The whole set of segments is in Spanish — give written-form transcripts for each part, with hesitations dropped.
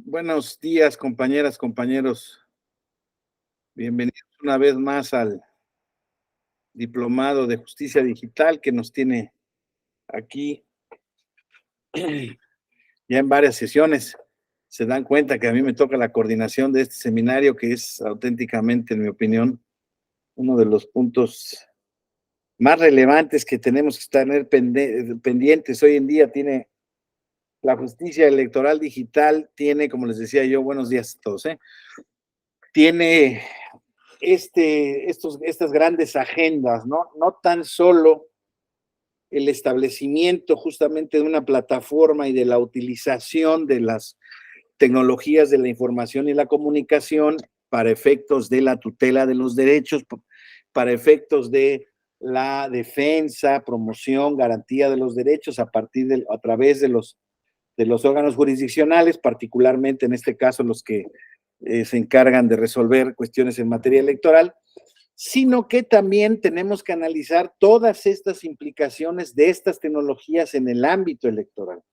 Buenos días, compañeras, compañeros. Bienvenidos una vez más al Diplomado de Justicia Digital que nos tiene aquí ya en varias sesiones. Se dan cuenta que a mí me toca la coordinación de este seminario, que es auténticamente, en mi opinión, uno de los puntos más relevantes que tenemos que tener pendientes hoy en día. Tiene la justicia electoral digital, tiene, como les decía yo, buenos días a todos, tiene estas grandes agendas, ¿no? No tan solo el establecimiento justamente de una plataforma y de la utilización de las tecnologías de la información y la comunicación para efectos de la tutela de los derechos, para efectos de la defensa, promoción, garantía de los derechos a través de los órganos jurisdiccionales, particularmente en este caso los que se encargan de resolver cuestiones en materia electoral, sino que también tenemos que analizar todas estas implicaciones de estas tecnologías en el ámbito electoral.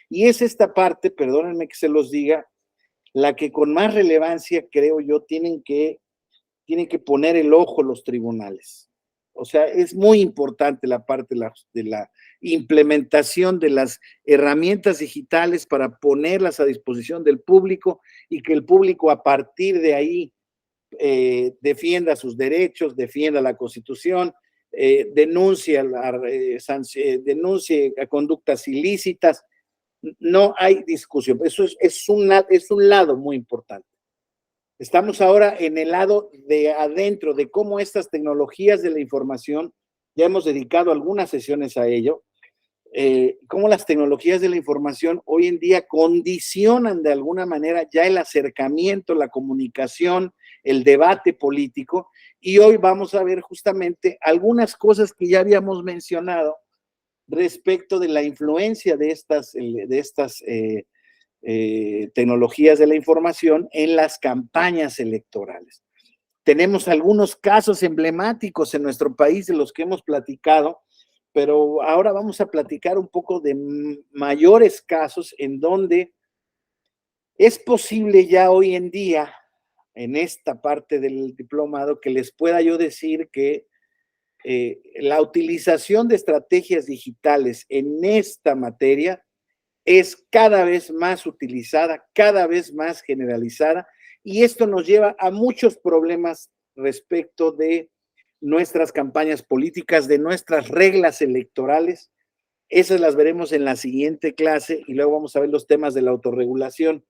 Y es esta parte, perdónenme que se los diga, la que con más relevancia, creo yo, tienen que poner el ojo los tribunales. O sea, es muy importante la parte de la implementación de las herramientas digitales para ponerlas a disposición del público y que el público a partir de ahí defienda sus derechos, defienda la Constitución, denuncie a conductas ilícitas. No hay discusión. Eso es un lado muy importante. Estamos ahora en el lado de adentro, de cómo estas tecnologías de la información, ya hemos dedicado algunas sesiones a ello, cómo las tecnologías de la información hoy en día condicionan de alguna manera ya el acercamiento, la comunicación, el debate político, y hoy vamos a ver justamente algunas cosas que ya habíamos mencionado respecto de la influencia de estas tecnologías de la información en las campañas electorales. Tenemos algunos casos emblemáticos en nuestro país de los que hemos platicado, pero ahora vamos a platicar un poco de mayores casos en donde es posible ya hoy en día, en esta parte del diplomado, que les pueda yo decir que la utilización de estrategias digitales en esta materia es cada vez más utilizada, cada vez más generalizada, y esto nos lleva a muchos problemas respecto de nuestras campañas políticas, de nuestras reglas electorales. Esas las veremos en la siguiente clase y luego vamos a ver los temas de la autorregulación.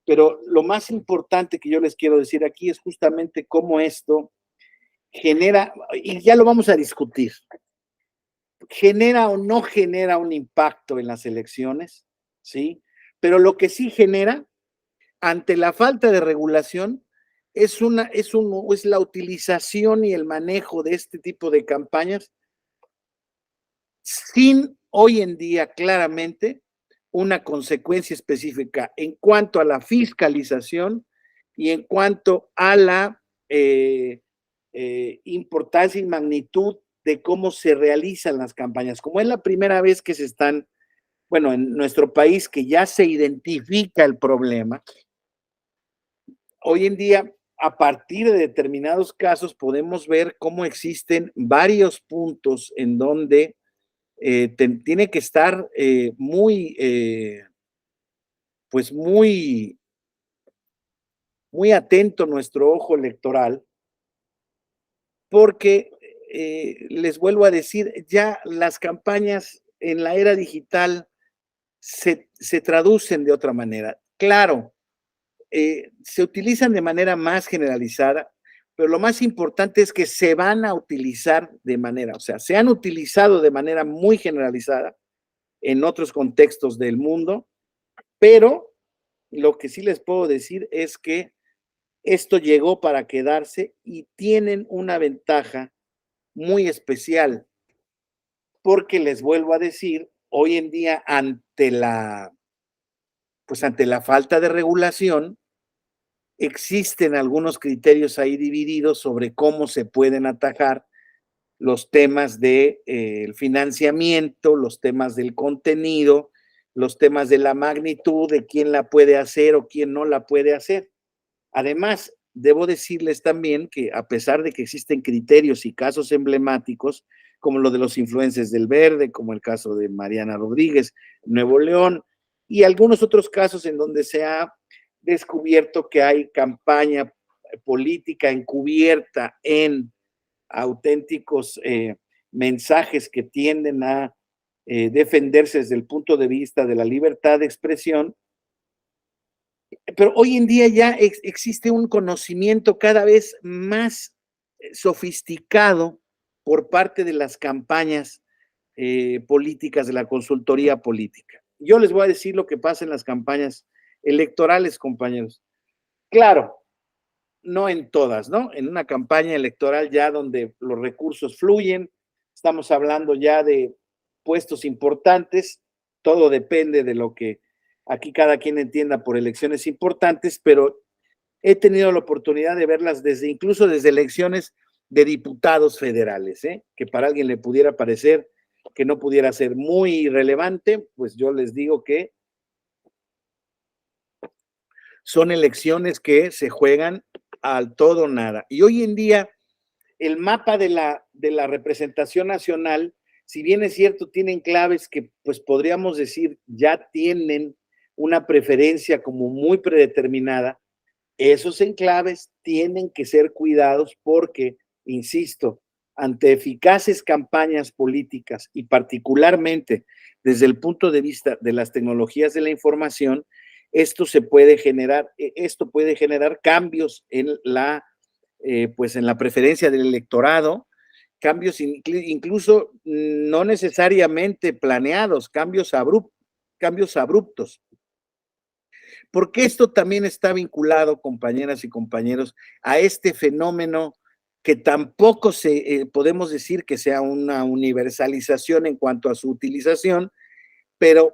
Pero lo más importante que yo les quiero decir aquí es justamente cómo esto genera, y ya lo vamos a discutir, genera o no genera un impacto en las elecciones, ¿sí? Pero lo que sí genera, ante la falta de regulación, es la utilización y el manejo de este tipo de campañas sin hoy en día claramente una consecuencia específica en cuanto a la fiscalización y en cuanto a la importancia y magnitud de cómo se realizan las campañas. Como es la primera vez que se están, bueno, en nuestro país que ya se identifica el problema, hoy en día, a partir de determinados casos, podemos ver cómo existen varios puntos en donde tiene que estar pues muy atento nuestro ojo electoral, porque les vuelvo a decir, ya las campañas en la era digital se traducen de otra manera. Claro, se utilizan de manera más generalizada, pero lo más importante es que se van a utilizar de manera, o sea, se han utilizado de manera muy generalizada en otros contextos del mundo, pero lo que sí les puedo decir es que esto llegó para quedarse y tienen una ventaja muy especial, porque les vuelvo a decir, hoy en día ante la falta de regulación, existen algunos criterios ahí divididos sobre cómo se pueden atajar los temas del financiamiento, los temas del contenido, los temas de la magnitud, de quién la puede hacer o quién no la puede hacer. Además, debo decirles también que a pesar de que existen criterios y casos emblemáticos, como lo de los influencers del Verde, como el caso de Mariana Rodríguez, Nuevo León, y algunos otros casos en donde se ha descubierto que hay campaña política encubierta en auténticos mensajes que tienden a defenderse desde el punto de vista de la libertad de expresión, pero hoy en día ya existe un conocimiento cada vez más sofisticado por parte de las campañas políticas, de la consultoría política. Yo les voy a decir lo que pasa en las campañas electorales, compañeros. Claro, no en todas, ¿no? En una campaña electoral ya donde los recursos fluyen, estamos hablando ya de puestos importantes, todo depende de lo que aquí cada quien entienda por elecciones importantes, pero he tenido la oportunidad de verlas incluso desde elecciones de diputados federales, que para alguien le pudiera parecer que no pudiera ser muy relevante, pues yo les digo que son elecciones que se juegan al todo o nada. Y hoy en día el mapa de la representación nacional, si bien es cierto, tienen claves que pues podríamos decir ya tienen una preferencia como muy predeterminada, esos enclaves tienen que ser cuidados porque, insisto, ante eficaces campañas políticas y particularmente desde el punto de vista de las tecnologías de la información, esto puede generar cambios en pues en la preferencia del electorado, cambios incluso no necesariamente planeados, cambios abruptos. Porque esto también está vinculado, compañeras y compañeros, a este fenómeno que tampoco podemos decir que sea una universalización en cuanto a su utilización, pero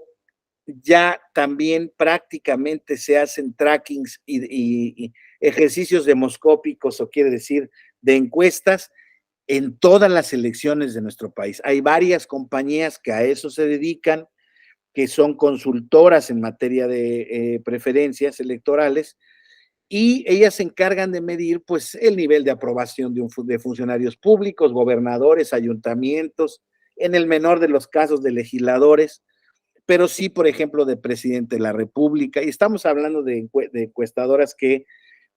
ya también prácticamente se hacen trackings y ejercicios demoscópicos, o quiere decir, de encuestas en todas las elecciones de nuestro país. Hay varias compañías que a eso se dedican, que son consultoras en materia de preferencias electorales, y ellas se encargan de medir pues el nivel de aprobación de funcionarios públicos, gobernadores, ayuntamientos, en el menor de los casos de legisladores, pero sí, por ejemplo, de presidente de la República, y estamos hablando de encuestadoras que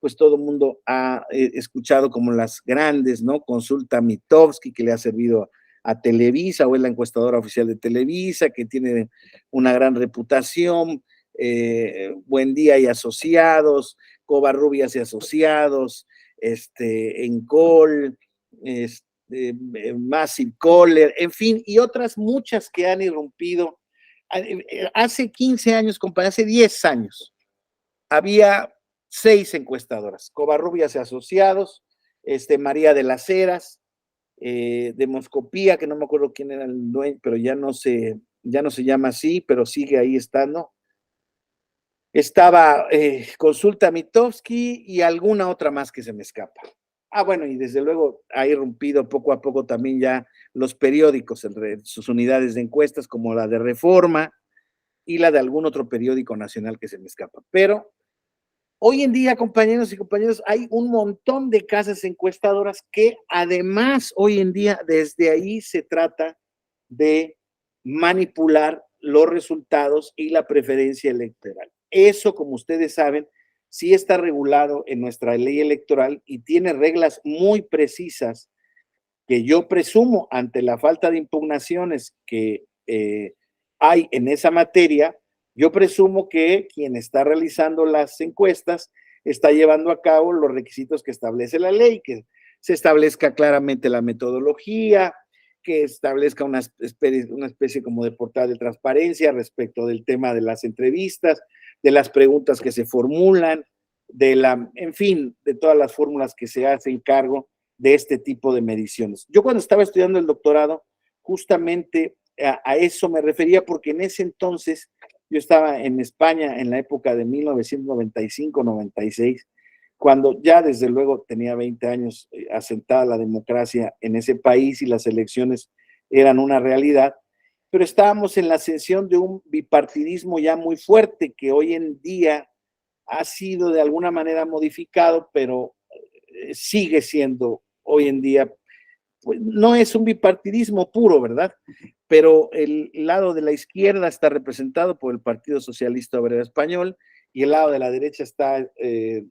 pues todo el mundo ha escuchado como las grandes, ¿no? Consulta Mitofsky, que le ha servido a Televisa, o es la encuestadora oficial de Televisa, que tiene una gran reputación, Buen Día y Asociados, Covarrubias y Asociados, Encol, Massive Caller, en fin, y otras muchas que han irrumpido. Hace 15 años, compadre, hace 10 años, había 6 encuestadoras, Covarrubias y Asociados, María de las Heras, Demoscopía, que no me acuerdo quién era el dueño, pero ya no se llama así, pero sigue ahí estando. Estaba Consulta Mitofsky y alguna otra más que se me escapa. Bueno, y desde luego ha irrumpido poco a poco también ya los periódicos entre sus unidades de encuestas, como la de Reforma y la de algún otro periódico nacional que se me escapa. Pero hoy en día, compañeros y compañeras, hay un montón de casas encuestadoras que además hoy en día desde ahí se trata de manipular los resultados y la preferencia electoral. Eso, como ustedes saben, sí está regulado en nuestra ley electoral y tiene reglas muy precisas que yo presumo, ante la falta de impugnaciones que hay en esa materia, yo presumo que quien está realizando las encuestas está llevando a cabo los requisitos que establece la ley, que se establezca claramente la metodología, que establezca una especie como de portal de transparencia respecto del tema de las entrevistas, de las preguntas que se formulan, en fin, de todas las fórmulas que se hacen cargo de este tipo de mediciones. Yo cuando estaba estudiando el doctorado, justamente a eso me refería, porque en ese entonces yo estaba en España en la época de 1995-96, cuando ya desde luego tenía 20 años asentada la democracia en ese país y las elecciones eran una realidad. pero estábamos en la ascensión de un bipartidismo ya muy fuerte que hoy en día ha sido de alguna manera modificado, pero sigue siendo hoy en día, pues no es un bipartidismo puro, ¿verdad? Pero el lado de la izquierda está representado por el Partido Socialista Obrero Español y el lado de la derecha está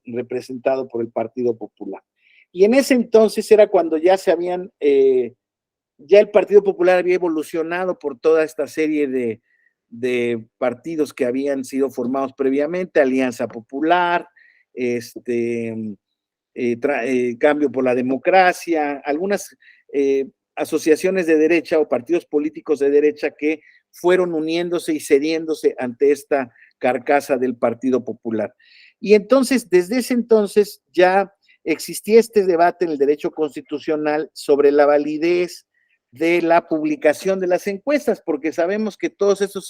representado por el Partido Popular. Y en ese entonces era cuando ya se habían, ya el Partido Popular había evolucionado por toda esta serie de partidos que habían sido formados previamente, Alianza Popular, Cambio por la Democracia, algunas asociaciones de derecha o partidos políticos de derecha que fueron uniéndose y cediéndose ante esta carcasa del Partido Popular. Y entonces, desde ese entonces ya existía este debate en el derecho constitucional sobre la validez de la publicación de las encuestas, porque sabemos que todos esos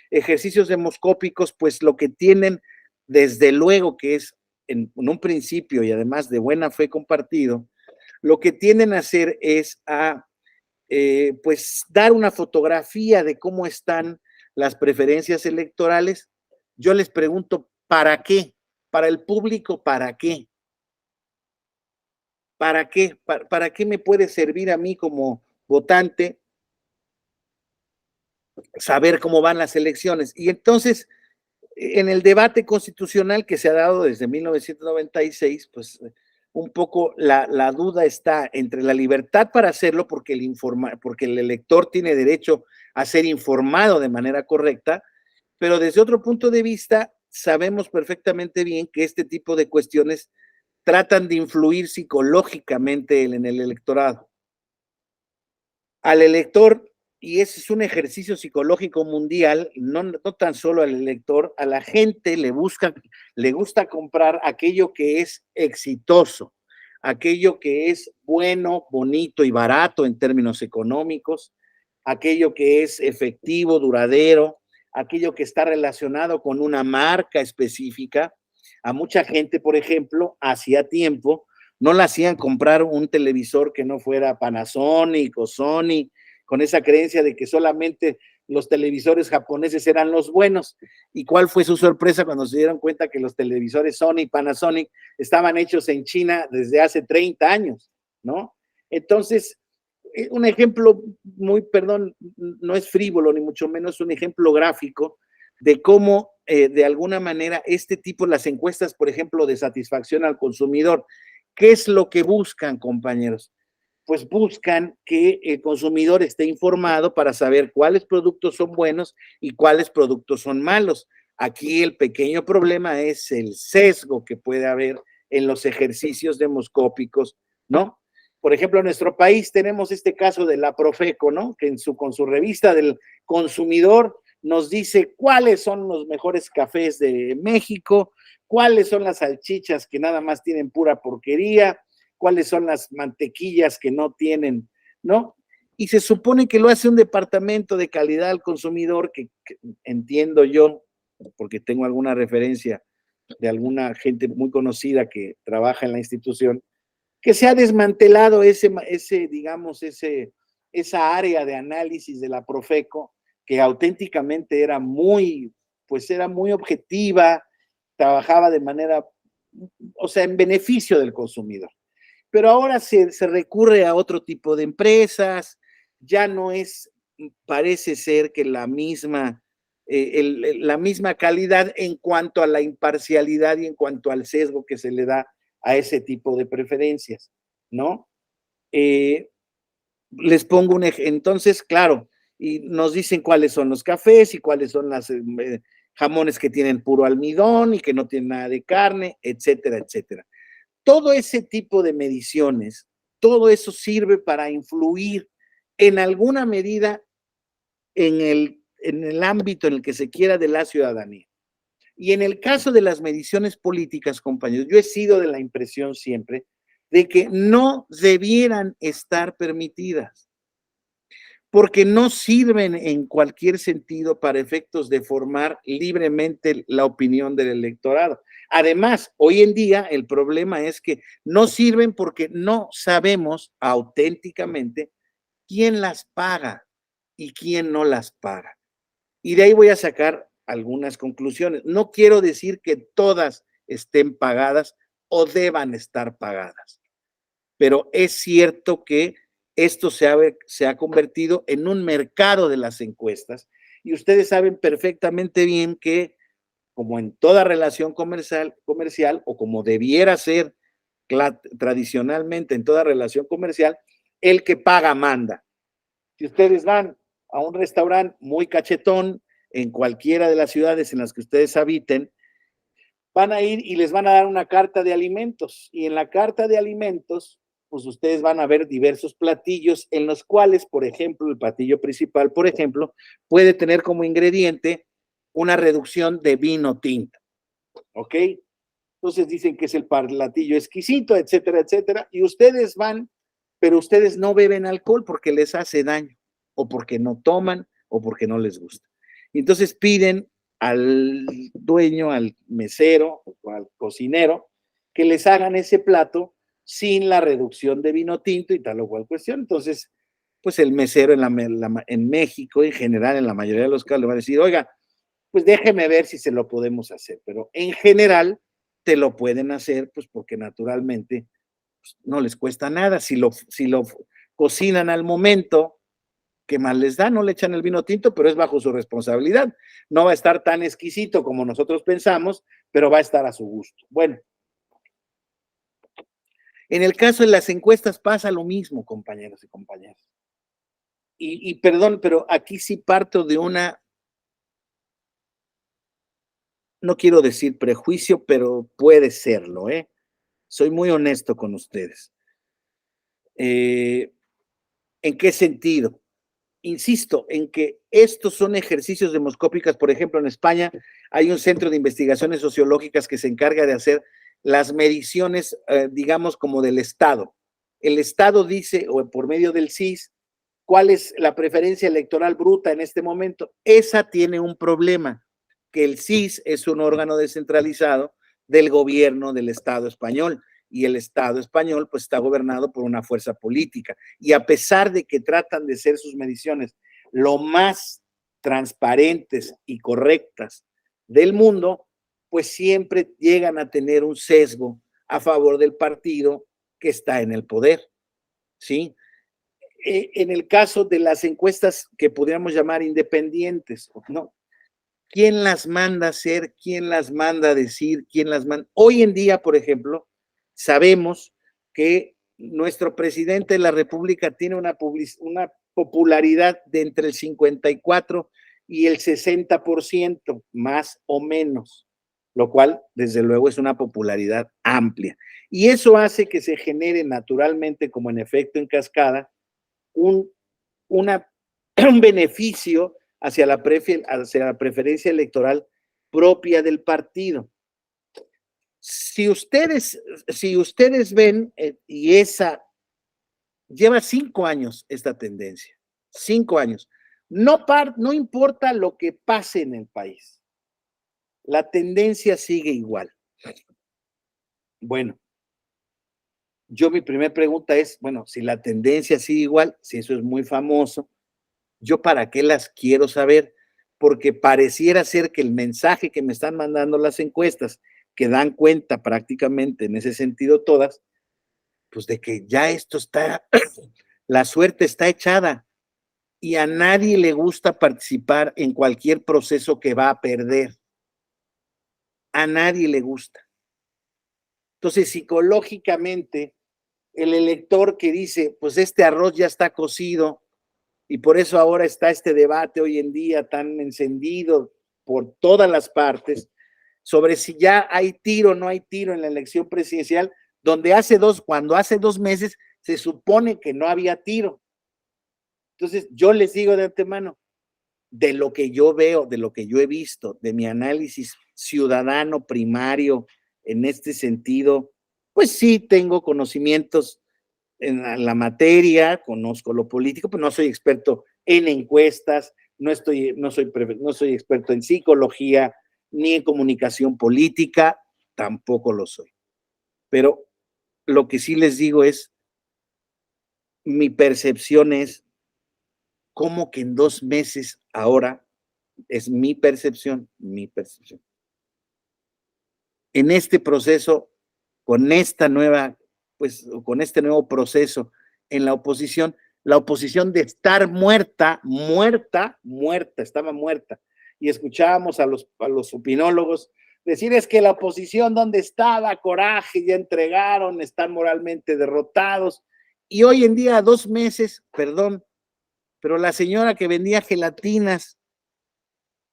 ejercicios demoscópicos, pues lo que tienen, desde luego que es en un principio y además de buena fe compartido, lo que tienden a hacer es a pues dar una fotografía de cómo están las preferencias electorales. Yo les pregunto, ¿para qué? Para el público, ¿para qué? ¿Para qué? ¿Para qué me puede servir a mí como votante saber cómo van las elecciones? Y entonces, en el debate constitucional que se ha dado desde 1996, pues un poco la duda está entre la libertad para hacerlo, porque porque el elector tiene derecho a ser informado de manera correcta, pero desde otro punto de vista, sabemos perfectamente bien que este tipo de cuestiones tratan de influir psicológicamente en el electorado. Al elector, y ese es un ejercicio psicológico mundial, no tan solo al elector, a la gente le gusta comprar aquello que es exitoso, aquello que es bueno, bonito y barato en términos económicos, aquello que es efectivo, duradero, aquello que está relacionado con una marca específica. A mucha gente, por ejemplo, hacía tiempo, no le hacían comprar un televisor que no fuera Panasonic o Sony, con esa creencia de que solamente los televisores japoneses eran los buenos. ¿Y cuál fue su sorpresa cuando se dieron cuenta que los televisores Sony y Panasonic estaban hechos en China desde hace 30 años, ¿no? Entonces, un ejemplo muy, perdón, no es frívolo, ni mucho menos un ejemplo gráfico de cómo de alguna manera este tipo, las encuestas, por ejemplo, de satisfacción al consumidor, ¿qué es lo que buscan, compañeros? Pues buscan que el consumidor esté informado para saber cuáles productos son buenos y cuáles productos son malos. Aquí el pequeño problema es el sesgo que puede haber en los ejercicios demoscópicos, ¿no? Por ejemplo, en nuestro país tenemos este caso de la Profeco, ¿no? Que con su revista del consumidor nos dice cuáles son los mejores cafés de México, cuáles son las salchichas que nada más tienen pura porquería, cuáles son las mantequillas que no tienen, ¿no? Y se supone que lo hace un departamento de calidad al consumidor que entiendo yo, porque tengo alguna referencia de alguna gente muy conocida que trabaja en la institución, que se ha desmantelado esa área de análisis de la Profeco, que auténticamente era muy objetiva, trabajaba de manera, o sea, en beneficio del consumidor. Pero ahora se recurre a otro tipo de empresas, ya no es, parece ser que la misma calidad en cuanto a la imparcialidad y en cuanto al sesgo que se le da a ese tipo de preferencias, ¿no? Les pongo un ejemplo, entonces, claro, y nos dicen cuáles son los cafés y cuáles son las jamones que tienen puro almidón y que no tienen nada de carne, etcétera, etcétera. Todo ese tipo de mediciones, todo eso sirve para influir en alguna medida en el ámbito en el que se quiera de la ciudadanía. Y en el caso de las mediciones políticas, compañeros, yo he sido de la impresión siempre de que no debieran estar permitidas, porque no sirven en cualquier sentido para efectos de formar libremente la opinión del electorado. Además, hoy en día el problema es que no sirven porque no sabemos auténticamente quién las paga. y quién no las paga. Y de ahí voy a sacar algunas conclusiones. No quiero decir que todas estén pagadas o deban estar pagadas, pero es cierto que esto se ha convertido en un mercado de las encuestas y ustedes saben perfectamente bien que, como en toda relación comercial o como debiera ser tradicionalmente en toda relación comercial, el que paga manda. Si ustedes van a un restaurante muy cachetón en cualquiera de las ciudades en las que ustedes habiten, van a ir y les van a dar una carta de alimentos. Y en la carta de alimentos, pues ustedes van a ver diversos platillos en los cuales, por ejemplo, el platillo principal, por ejemplo, puede tener como ingrediente una reducción de vino tinto. ¿Ok? Entonces dicen que es el platillo exquisito, etcétera, etcétera. Y ustedes van, pero ustedes no beben alcohol porque les hace daño, o porque no toman, o porque no les gusta. Y entonces piden al dueño, al mesero o al cocinero, que les hagan ese plato sin la reducción de vino tinto y tal o cual cuestión. Entonces, pues el mesero en México, en general, en la mayoría de los casos, le va a decir, oiga, pues déjeme ver si se lo podemos hacer. Pero en general, te lo pueden hacer, pues porque naturalmente pues, no les cuesta nada. Si lo cocinan al momento, ¿qué más les da? No le echan el vino tinto, pero es bajo su responsabilidad. No va a estar tan exquisito como nosotros pensamos, pero va a estar a su gusto. Bueno, en el caso de las encuestas pasa lo mismo, compañeros y compañeras. Y perdón, pero aquí sí parto de una, no quiero decir prejuicio, pero puede serlo, ¿eh? Soy muy honesto con ustedes. ¿En qué sentido? Insisto en que estos son ejercicios demoscópicos. Por ejemplo, en España hay un centro de investigaciones sociológicas que se encarga de hacer las mediciones, digamos, como del Estado. El Estado dice, o por medio del CIS, cuál es la preferencia electoral bruta en este momento. Esa tiene un problema, que el CIS es un órgano descentralizado del gobierno del Estado español y el Estado español pues está gobernado por una fuerza política y a pesar de que tratan de ser sus mediciones lo más transparentes y correctas del mundo, pues siempre llegan a tener un sesgo a favor del partido que está en el poder, ¿sí? En el caso de las encuestas que podríamos llamar independientes, ¿no? ¿Quién las manda a hacer? ¿Quién las manda a decir? ¿Quién las manda? Hoy en día, por ejemplo, sabemos que nuestro presidente de la República tiene una popularidad de entre el 54 y el 60%, más o menos, lo cual, desde luego, es una popularidad amplia. Y eso hace que se genere naturalmente, como en efecto en cascada, un, una, un beneficio hacia la preferencia electoral propia del partido. Si ustedes ven, y esa lleva 5 años esta tendencia, 5 años, no importa lo que pase en el país, la tendencia sigue igual. Bueno, mi primera pregunta es, bueno, si la tendencia sigue igual, si eso es muy famoso, ¿yo para qué las quiero saber? Porque pareciera ser que el mensaje que me están mandando las encuestas, que dan cuenta prácticamente en ese sentido todas, pues de que ya esto está, la suerte está echada y a nadie le gusta participar en cualquier proceso que va a perder. A nadie le gusta. Entonces, psicológicamente, el elector que dice, pues este arroz ya está cocido, y por eso ahora está este debate hoy en día tan encendido por todas las partes sobre si ya hay tiro o no hay tiro en la elección presidencial, cuando hace 2 meses se supone que no había tiro. Entonces, yo les digo de antemano, de lo que yo veo, de lo que yo he visto, de mi análisis ciudadano primario en este sentido, pues sí tengo conocimientos en la materia, conozco lo político, pero no soy experto en encuestas, no soy experto en psicología, ni en comunicación política, tampoco lo soy. Pero lo que sí les digo es, mi percepción es ¿Cómo que en 2 meses ahora es mi percepción? En este proceso, con esta nueva, pues, con este nuevo proceso en la oposición de estar muerta, estaba muerta. Y escuchábamos a los opinólogos decir es que la oposición, ¿dónde estaba? Coraje, ya entregaron, están moralmente derrotados. Y hoy en día, a 2 meses, perdón, pero la señora que vendía gelatinas,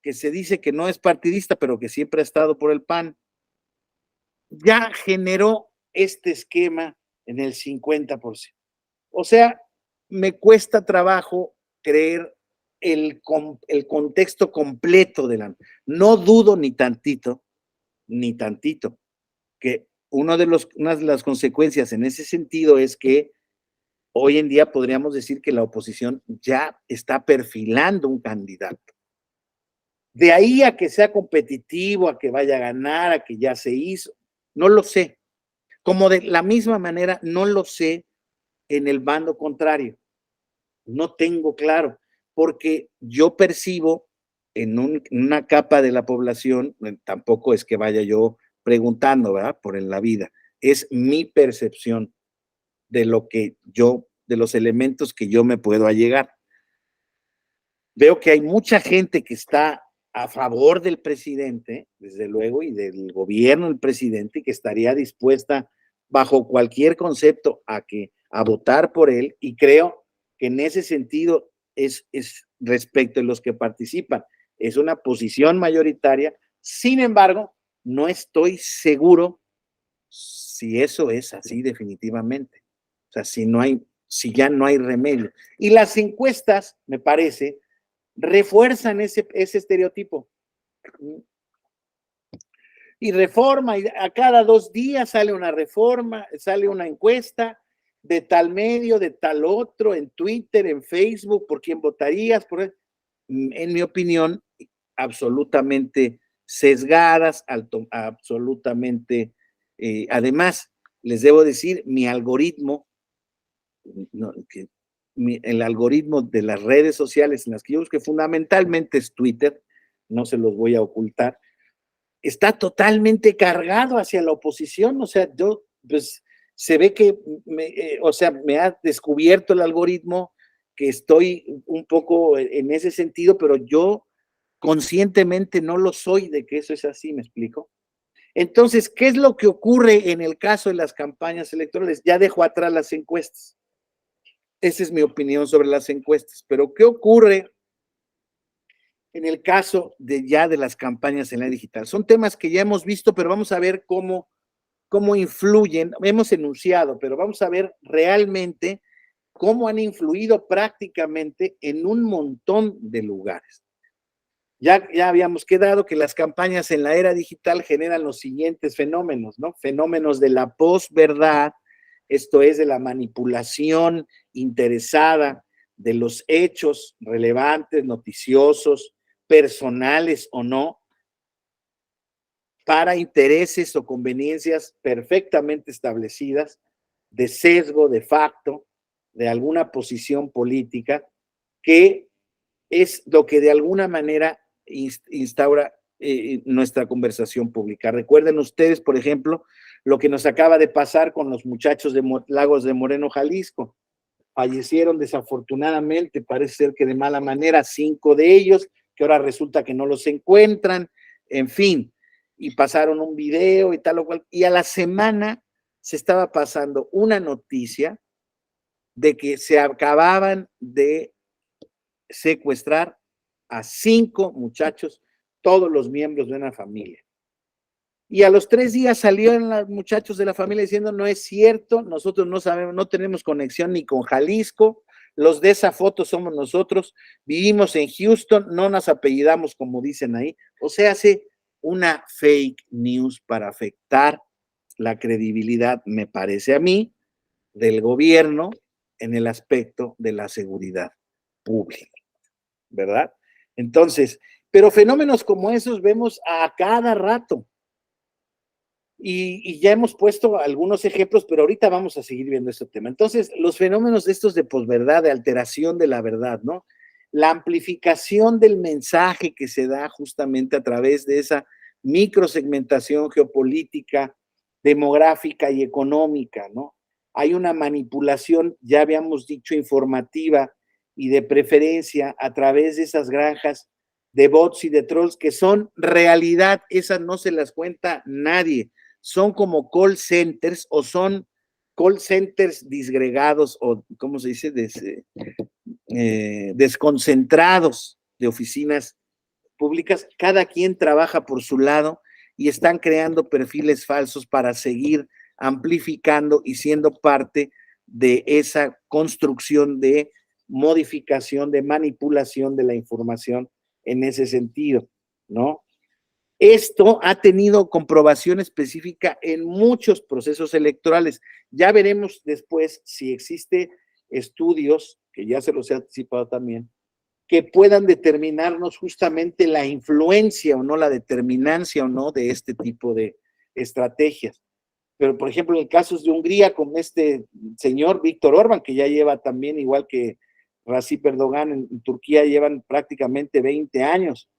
que se dice que no es partidista, pero que siempre ha estado por el PAN, ya generó este esquema en el 50%. O sea, me cuesta trabajo creer el contexto completo de la... No dudo ni tantito, que una de las consecuencias en ese sentido es que hoy en día podríamos decir que la oposición ya está perfilando un candidato. De ahí a que sea competitivo, a que vaya a ganar, a que ya se hizo, no lo sé. Como de la misma manera, no lo sé en el bando contrario. No tengo claro, porque yo percibo en una capa de la población, tampoco es que vaya yo preguntando, ¿verdad? Por en la vida, es mi percepción de lo que yo, de los elementos que yo me puedo allegar. Veo que hay mucha gente que está a favor del presidente, desde luego, y del gobierno del presidente, que estaría dispuesta bajo cualquier concepto a votar por él, y creo que en ese sentido es respecto de los que participan, es una posición mayoritaria. Sin embargo, no estoy seguro si eso es así definitivamente. O sea, si ya no hay remedio. Y las encuestas, me parece, refuerzan ese estereotipo. Y reforma, y a cada 2 días sale una reforma, sale una encuesta de tal medio, de tal otro, en Twitter, en Facebook, por quién votarías, en mi opinión, absolutamente sesgadas, absolutamente, además, les debo decir, mi algoritmo, no, el algoritmo de las redes sociales en las que yo busco, que fundamentalmente es Twitter, no se los voy a ocultar, está totalmente cargado hacia la oposición. O sea, yo, pues, se ve que, o sea, me ha descubierto el algoritmo que estoy un poco en ese sentido, pero yo conscientemente no lo soy de que eso es así, ¿me explico? Entonces, ¿qué es lo que ocurre en el caso de las campañas electorales? Ya dejo atrás las encuestas. Esa es mi opinión sobre las encuestas. Pero ¿qué ocurre en el caso de las campañas en la digital? Son temas que ya hemos visto, pero vamos a ver cómo influyen. Hemos enunciado, pero vamos a ver realmente cómo han influido prácticamente en un montón de lugares. Ya habíamos quedado que las campañas en la era digital generan los siguientes fenómenos, ¿no? Fenómenos de la posverdad, esto es, de la manipulación interesada de los hechos relevantes, noticiosos, personales o no, para intereses o conveniencias perfectamente establecidas, de sesgo de facto, de alguna posición política, que es lo que de alguna manera instaura nuestra conversación pública. Recuerden ustedes, por ejemplo, lo que nos acaba de pasar con los muchachos de Lagos de Moreno, Jalisco. Fallecieron desafortunadamente, parece ser que de mala manera, 5 de ellos, que ahora resulta que no los encuentran, en fin, y pasaron un video y tal o cual, y a la semana se estaba pasando una noticia de que se acababan de secuestrar a 5 muchachos, todos los miembros de una familia. Y a los 3 días salieron los muchachos de la familia diciendo, no es cierto, nosotros no sabemos, no tenemos conexión ni con Jalisco, los de esa foto somos nosotros, vivimos en Houston, no nos apellidamos como dicen ahí. O sea, hace una fake news para afectar la credibilidad, me parece a mí, del gobierno en el aspecto de la seguridad pública, ¿verdad? Entonces, pero fenómenos como esos vemos a cada rato. Y ya hemos puesto algunos ejemplos, pero ahorita vamos a seguir viendo este tema. Entonces, los fenómenos de estos de posverdad, de alteración de la verdad, ¿no? la amplificación del mensaje que se da justamente a través de esa microsegmentación geopolítica, demográfica y económica, ¿no? Hay una manipulación, ya habíamos dicho, informativa y de preferencia a través de esas granjas de bots y de trolls que son realidad, esas no se las cuenta nadie, son como call centers o son call centers disgregados o, ¿cómo se dice? Desconcentrados de oficinas públicas, cada quien trabaja por su lado y están creando perfiles falsos para seguir amplificando y siendo parte de esa construcción de modificación, de manipulación de la información en ese sentido, ¿no? Esto ha tenido comprobación específica en muchos procesos electorales. Ya veremos después si existe estudios, que ya se los he anticipado también, que puedan determinarnos justamente la influencia o no, la determinancia o no de este tipo de estrategias. Pero, por ejemplo, en casos de Hungría, con este señor Víctor Orbán, que ya lleva también, igual que Recep Erdogan en Turquía, llevan prácticamente 20 años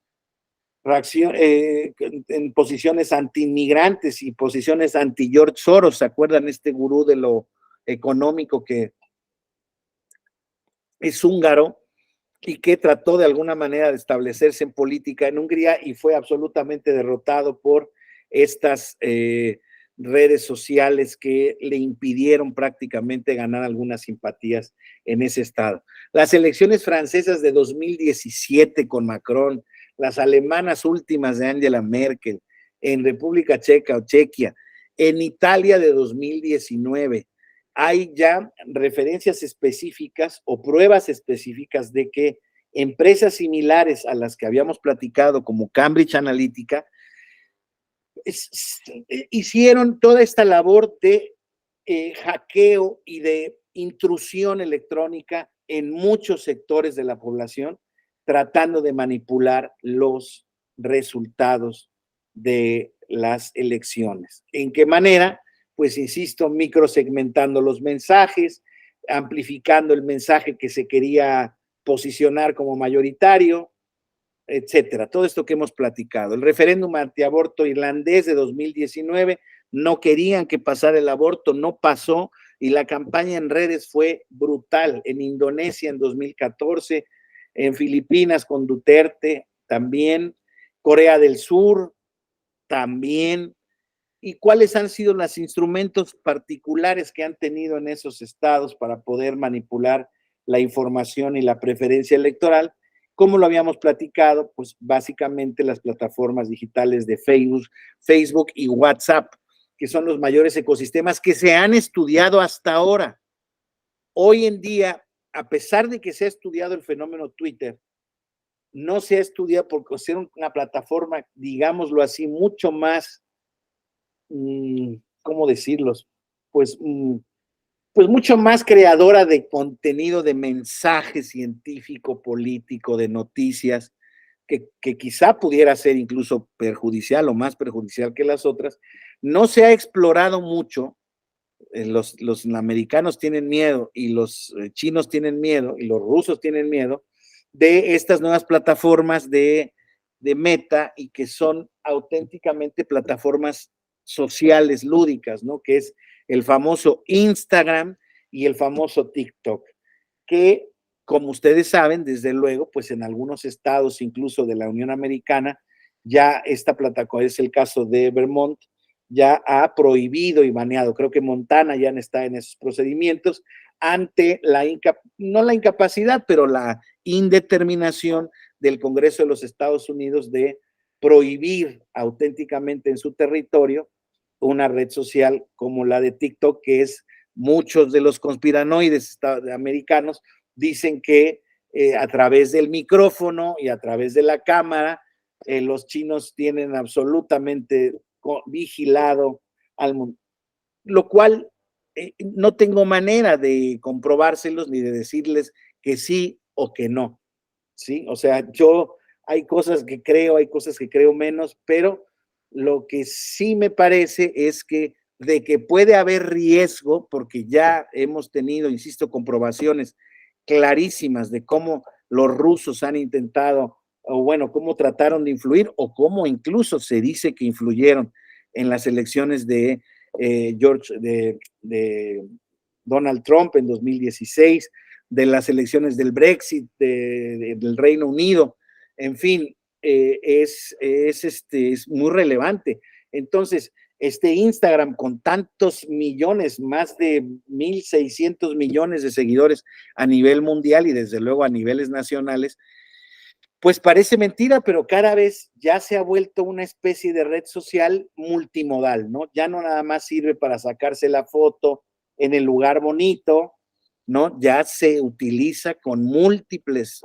en posiciones anti-inmigrantes y posiciones anti-George Soros. ¿Se acuerdan este gurú de lo económico que es húngaro y que trató de alguna manera de establecerse en política en Hungría y fue absolutamente derrotado por estas redes sociales que le impidieron prácticamente ganar algunas simpatías en ese estado? Las elecciones francesas de 2017 con Macron, las alemanas últimas de Angela Merkel, en República Checa o Chequia, en Italia de 2019, hay ya referencias específicas o pruebas específicas de que empresas similares a las que habíamos platicado, como Cambridge Analytica, hicieron toda esta labor de hackeo y de intrusión electrónica en muchos sectores de la población, tratando de manipular los resultados de las elecciones. ¿En qué manera? Pues insisto, microsegmentando los mensajes, amplificando el mensaje que se quería posicionar como mayoritario, etcétera. Todo esto que hemos platicado. El referéndum antiaborto irlandés de 2019, no querían que pasara el aborto, no pasó, y la campaña en redes fue brutal. En Indonesia en 2014, en Filipinas con Duterte también, Corea del Sur también. ¿Y cuáles han sido los instrumentos particulares que han tenido en esos estados para poder manipular la información y la preferencia electoral? Como lo habíamos platicado, pues básicamente las plataformas digitales de Facebook y WhatsApp, que son los mayores ecosistemas que se han estudiado hasta ahora. Hoy en día, a pesar de que se ha estudiado el fenómeno Twitter, no se ha estudiado porque ser una plataforma, digámoslo así, mucho más, ¿cómo decirlos? Pues, pues mucho más creadora de contenido, de mensaje científico, político, de noticias, que quizá pudiera ser incluso perjudicial o más perjudicial que las otras. No se ha explorado mucho. Los americanos tienen miedo y los chinos tienen miedo y los rusos tienen miedo de estas nuevas plataformas de Meta y que son auténticamente plataformas sociales, lúdicas, ¿no? Que es el famoso Instagram y el famoso TikTok, que, como ustedes saben, desde luego, pues en algunos estados, incluso de la Unión Americana, ya esta plataforma, es el caso de Vermont, ya ha prohibido y baneado. Creo que Montana ya está en esos procedimientos ante no la incapacidad, pero la indeterminación del Congreso de los Estados Unidos de prohibir auténticamente en su territorio una red social como la de TikTok, que es muchos de los conspiranoides americanos dicen que a través del micrófono y a través de la cámara, los chinos tienen absolutamente vigilado al mundo, lo cual no tengo manera de comprobárselos ni de decirles que sí o que no, ¿sí? O sea, yo hay cosas que creo, hay cosas que creo menos, pero lo que sí me parece es que de que puede haber riesgo, porque ya hemos tenido, insisto, comprobaciones clarísimas de cómo los rusos han intentado, o bueno, cómo trataron de influir, o cómo incluso se dice que influyeron en las elecciones de de Donald Trump en 2016, de las elecciones del Brexit, del Reino Unido, en fin, es muy relevante. Entonces, este Instagram con tantos millones, más de 1,600 millones de seguidores a nivel mundial y desde luego a niveles nacionales, pues parece mentira, pero cada vez ya se ha vuelto una especie de red social multimodal, ¿no? Ya no nada más sirve para sacarse la foto en el lugar bonito, ¿no? Ya se utiliza con múltiples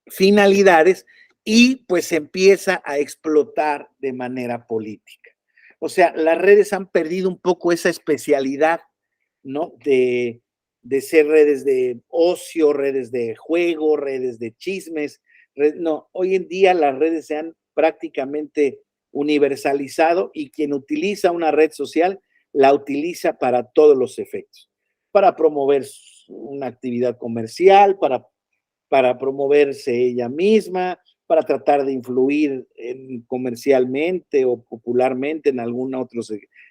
finalidades y pues empieza a explotar de manera política. O sea, las redes han perdido un poco esa especialidad, ¿no? De ser redes de ocio, redes de juego, redes de chismes. No, hoy en día las redes se han prácticamente universalizado y quien utiliza una red social la utiliza para todos los efectos, para promover una actividad comercial, para promoverse ella misma, para tratar de influir comercialmente o popularmente en algún otro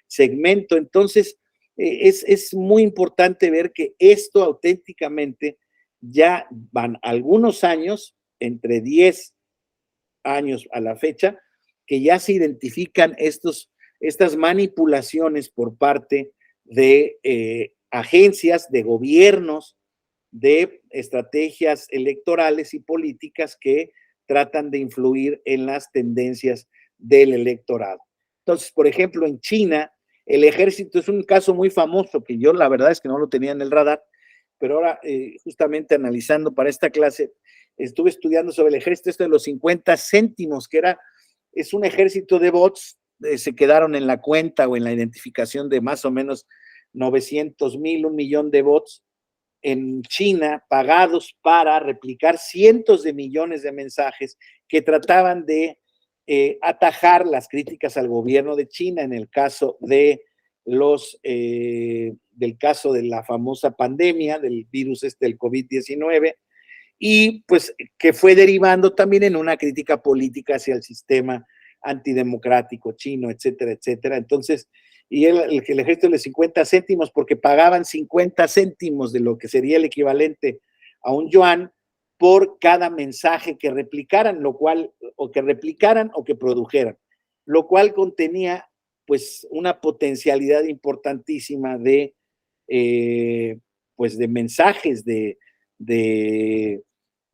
segmento. Entonces, es muy importante ver que esto auténticamente ya van algunos años, entre 10 años a la fecha, que ya se identifican estas manipulaciones por parte de agencias, de gobiernos, de estrategias electorales y políticas que tratan de influir en las tendencias del electorado. Entonces, por ejemplo, en China, el ejército es un caso muy famoso que yo la verdad es que no lo tenía en el radar, pero ahora justamente analizando para esta clase, estuve estudiando sobre el ejército esto de los 50 céntimos, que es un ejército de bots, se quedaron en la cuenta o en la identificación de más o menos 900,000, 1,000,000 de bots en China pagados para replicar cientos de millones de mensajes que trataban de atajar las críticas al gobierno de China en el caso de del caso de la famosa pandemia del virus del COVID-19 y pues que fue derivando también en una crítica política hacia el sistema antidemocrático chino, etcétera, etcétera. Entonces, y el ejército de 50 céntimos, porque pagaban 50 céntimos de lo que sería el equivalente a un yuan por cada mensaje que replicaran, o que produjeran, lo cual contenía pues una potencialidad importantísima pues de mensajes, de, de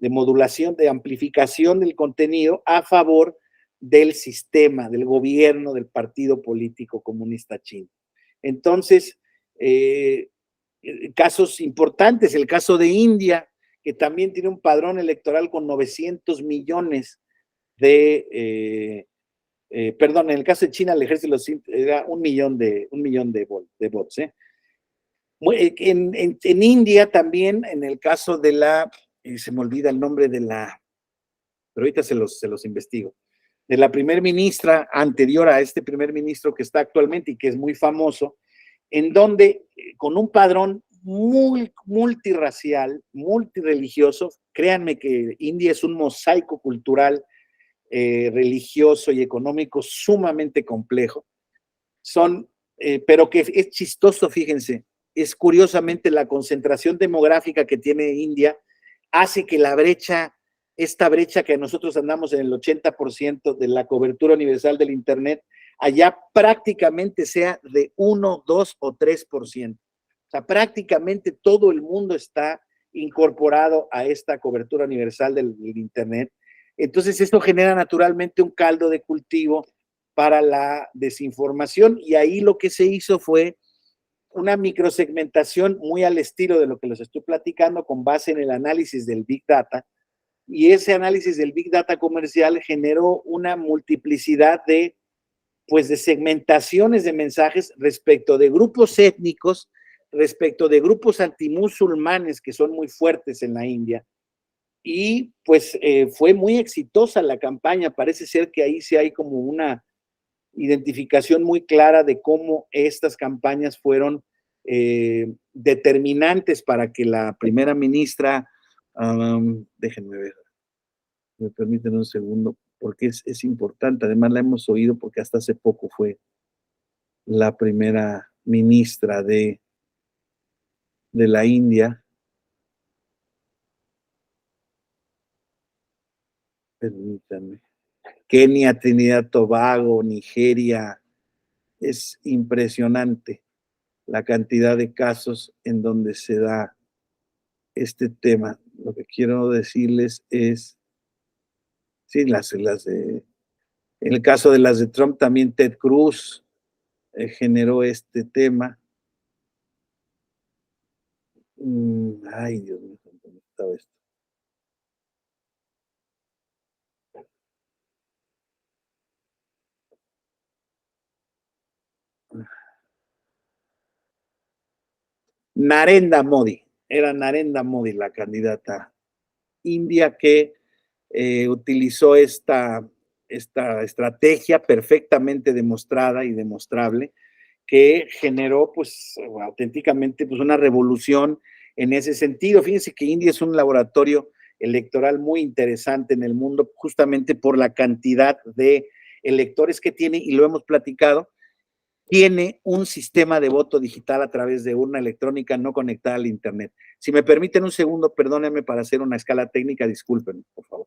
modulación, de amplificación del contenido a favor del sistema, del gobierno, del Partido Político Comunista Chino. Entonces, casos importantes, el caso de India, que también tiene un padrón electoral con 900 millones perdón, en el caso de China, el ejército era 1,000,000 de votos. En India también, en el caso de se me olvida el nombre pero ahorita se los investigo, de la primer ministra anterior a este primer ministro que está actualmente y que es muy famoso, en donde con un padrón muy multirracial, multireligioso, créanme que India es un mosaico cultural, religioso y económico sumamente complejo, pero que es chistoso, fíjense, es curiosamente la concentración demográfica que tiene India hace que esta brecha que nosotros andamos en el 80% de la cobertura universal del Internet, allá prácticamente sea de 1, 2 o 3%. O sea, prácticamente todo el mundo está incorporado a esta cobertura universal del Internet. Entonces, esto genera naturalmente un caldo de cultivo para la desinformación y ahí lo que se hizo fue una microsegmentación muy al estilo de lo que les estoy platicando con base en el análisis del Big Data, y ese análisis del Big Data comercial generó una multiplicidad pues de segmentaciones de mensajes respecto de grupos étnicos, respecto de grupos antimusulmanes que son muy fuertes en la India. Y pues fue muy exitosa la campaña, parece ser que ahí sí hay como una identificación muy clara de cómo estas campañas fueron determinantes para que la primera ministra, déjenme ver, me permiten un segundo, porque es importante, además la hemos oído porque hasta hace poco fue la primera ministra de la India. Permítanme. Kenia, Trinidad, Tobago, Nigeria, es impresionante la cantidad de casos en donde se da este tema. Lo que quiero decirles es, sí, en el caso de las de Trump, también Ted Cruz generó este tema. Ay, Dios mío, ¿dónde estaba esto? Narendra Modi, era Narendra Modi la candidata india que utilizó esta estrategia perfectamente demostrada y demostrable que generó pues auténticamente pues una revolución en ese sentido. Fíjense que India es un laboratorio electoral muy interesante en el mundo justamente por la cantidad de electores que tiene y lo hemos platicado. Tiene un sistema de voto digital a través de urna electrónica no conectada al Internet. Si me permiten un segundo, perdónenme para hacer una escala técnica, disculpen, por favor.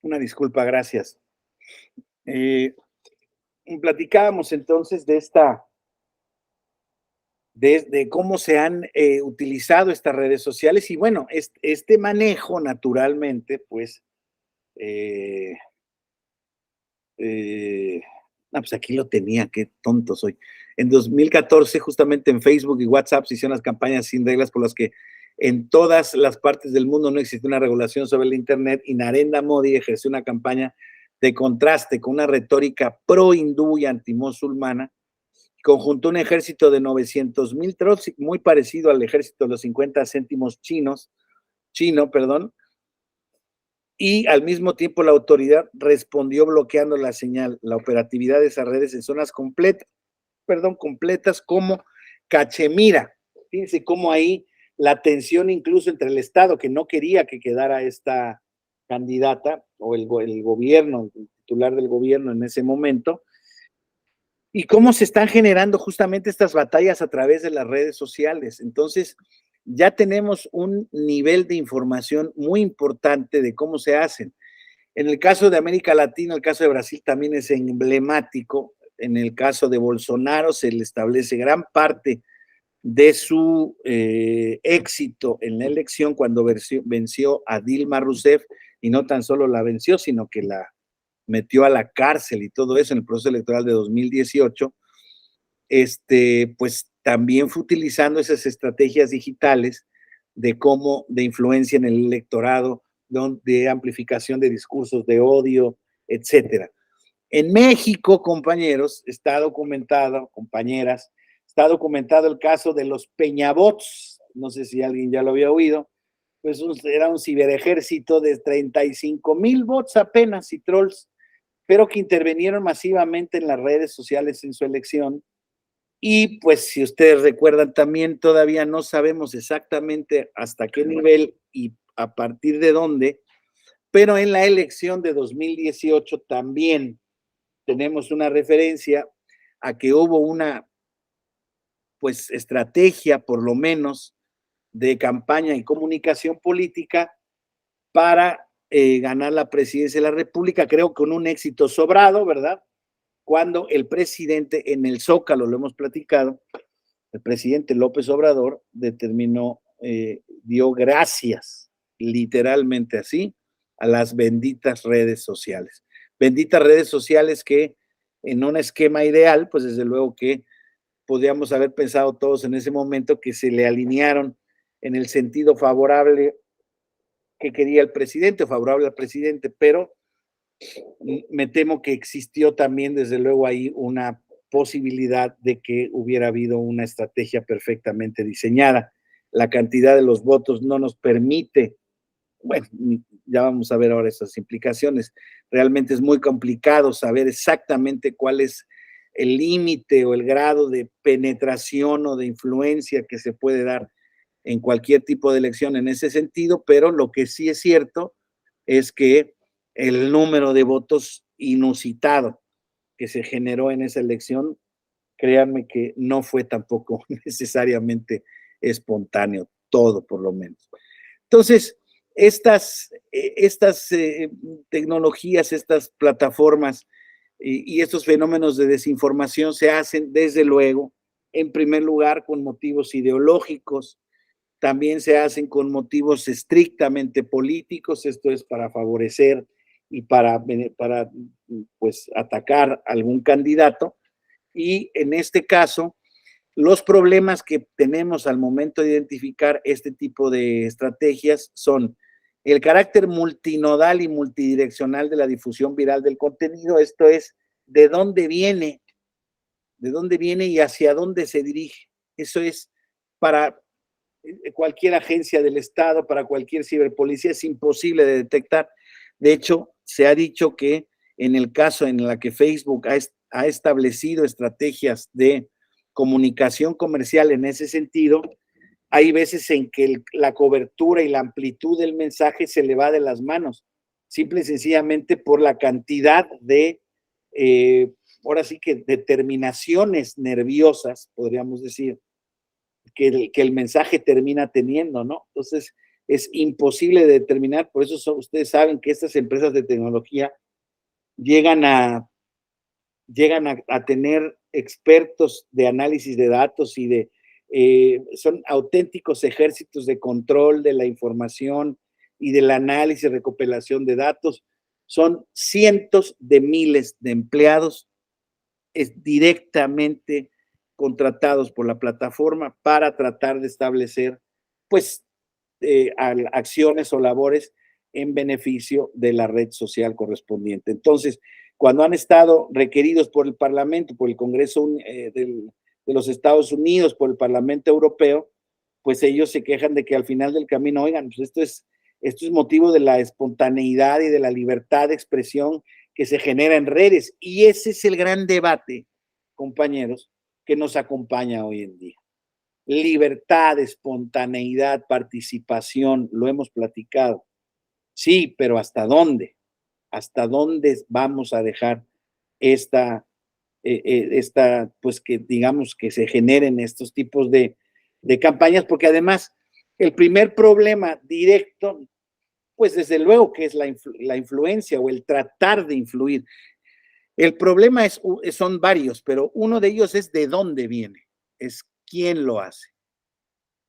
Una disculpa, gracias. Eh, Platicábamos entonces de cómo se han utilizado estas redes sociales y bueno, este manejo naturalmente, pues, eh, eh, pues aquí lo tenía, qué tonto soy. En 2014, justamente en Facebook y WhatsApp se hicieron las campañas sin reglas por las que en todas las partes del mundo no existe una regulación sobre el Internet y Narendra Modi ejerció una campaña de contraste con una retórica pro-hindú y antimusulmana. Conjuntó un ejército de 900,000 tropas, muy parecido al ejército de los 50 céntimos chino, perdón, y al mismo tiempo la autoridad respondió bloqueando la señal, la operatividad de esas redes en zonas completas como Cachemira. Fíjense cómo ahí la tensión incluso entre el Estado, que no quería que quedara esta candidata, o el gobierno, el titular del gobierno en ese momento, y cómo se están generando justamente estas batallas a través de las redes sociales. Entonces, ya tenemos un nivel de información muy importante de cómo se hacen. En el caso de América Latina, el caso de Brasil también es emblemático. En el caso de Bolsonaro se le establece gran parte de su éxito en la elección cuando venció a Dilma Rousseff y no tan solo la venció, sino que la metió a la cárcel y todo eso en el proceso electoral de 2018, pues también fue utilizando esas estrategias digitales de influencia en el electorado, de amplificación de discursos de odio, etcétera. En México, compañeros, está documentado, compañeras, está documentado el caso de los Peñabots, no sé si alguien ya lo había oído, pues era un ciberejército de 35,000 bots apenas y trolls, pero que intervinieron masivamente en las redes sociales en su elección. Y pues si ustedes recuerdan también, todavía no sabemos exactamente hasta qué nivel y a partir de dónde, pero en la elección de 2018 también tenemos una referencia a que hubo una pues estrategia por lo menos de campaña y comunicación política para ganar la presidencia de la República, creo que con un éxito sobrado, ¿verdad? Cuando el presidente en el Zócalo, lo hemos platicado, el presidente López Obrador determinó, dio gracias, literalmente así, a las benditas redes sociales. Benditas redes sociales que en un esquema ideal, pues desde luego que podríamos haber pensado todos en ese momento que se le alinearon en el sentido favorable que quería el presidente, favorable al presidente, pero me temo que existió también desde luego ahí una posibilidad de que hubiera habido una estrategia perfectamente diseñada. La cantidad de los votos no nos permite, bueno, ya vamos a ver ahora esas implicaciones. Realmente es muy complicado saber exactamente cuál es el límite o el grado de penetración o de influencia que se puede dar en cualquier tipo de elección en ese sentido, pero lo que sí es cierto es que el número de votos inusitado que se generó en esa elección, créanme que no fue tampoco necesariamente espontáneo, todo por lo menos. Entonces, estas tecnologías, estas plataformas y estos fenómenos de desinformación se hacen desde luego, en primer lugar, con motivos ideológicos, también se hacen con motivos estrictamente políticos, esto es para favorecer y para pues, atacar a algún candidato. Y en este caso, los problemas que tenemos al momento de identificar este tipo de estrategias son el carácter multinodal y multidireccional de la difusión viral del contenido, esto es, de dónde viene y hacia dónde se dirige. Eso es para cualquier agencia del Estado, para cualquier ciberpolicía, es imposible de detectar. De hecho, se ha dicho que en el caso en el que Facebook ha establecido estrategias de comunicación comercial en ese sentido, hay veces en que la cobertura y la amplitud del mensaje se le va de las manos, simple y sencillamente por la cantidad de, ahora sí que determinaciones nerviosas, podríamos decir, que el mensaje termina teniendo, ¿no? Entonces, es imposible de determinar, por eso ustedes saben que estas empresas de tecnología llegan a tener expertos de análisis de datos y son auténticos ejércitos de control de la información y del análisis y recopilación de datos. Son cientos de miles de empleados directamente contratados por la plataforma para tratar de establecer, pues, acciones o labores en beneficio de la red social correspondiente. Entonces, cuando han estado requeridos por el Parlamento, por el Congreso de los Estados Unidos, por el Parlamento Europeo, pues ellos se quejan de que al final del camino, oigan, pues esto es motivo de la espontaneidad y de la libertad de expresión que se genera en redes. Y ese es el gran debate, compañeros, que nos acompaña hoy en día. Libertad, espontaneidad, participación, lo hemos platicado. Sí, pero ¿hasta dónde? ¿Hasta dónde vamos a dejar esta, pues que digamos que se generen estos tipos de campañas? Porque además, el primer problema directo, pues desde luego que es la influencia o el tratar de influir. El problema son varios, pero uno de ellos es de dónde viene, es quién lo hace.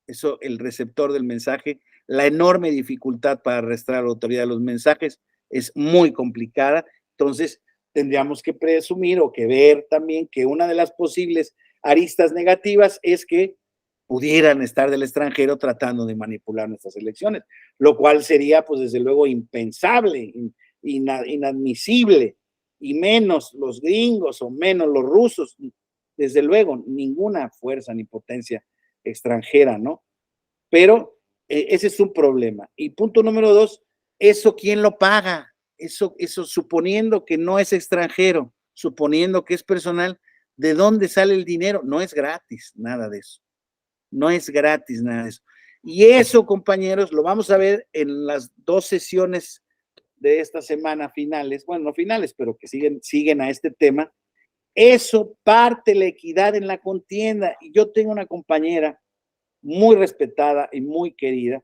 Eso, el receptor del mensaje, la enorme dificultad para arrastrar la autoridad de los mensajes es muy complicada. Entonces, tendríamos que presumir o que ver también que una de las posibles aristas negativas es que pudieran estar del extranjero tratando de manipular nuestras elecciones, lo cual sería, pues, desde luego, impensable, inadmisible, y menos los gringos o menos los rusos, desde luego, ninguna fuerza ni potencia extranjera, ¿no? Pero ese es un problema. Y punto número 2, ¿eso quién lo paga? Eso suponiendo que no es extranjero, suponiendo que es personal, ¿de dónde sale el dinero? No es gratis, nada de eso. No es gratis nada de eso. Y eso, compañeros, lo vamos a ver en las 2 sesiones de esta semana finales, bueno, no finales, pero que siguen a este tema. Eso parte la equidad en la contienda. Y yo tengo una compañera muy respetada y muy querida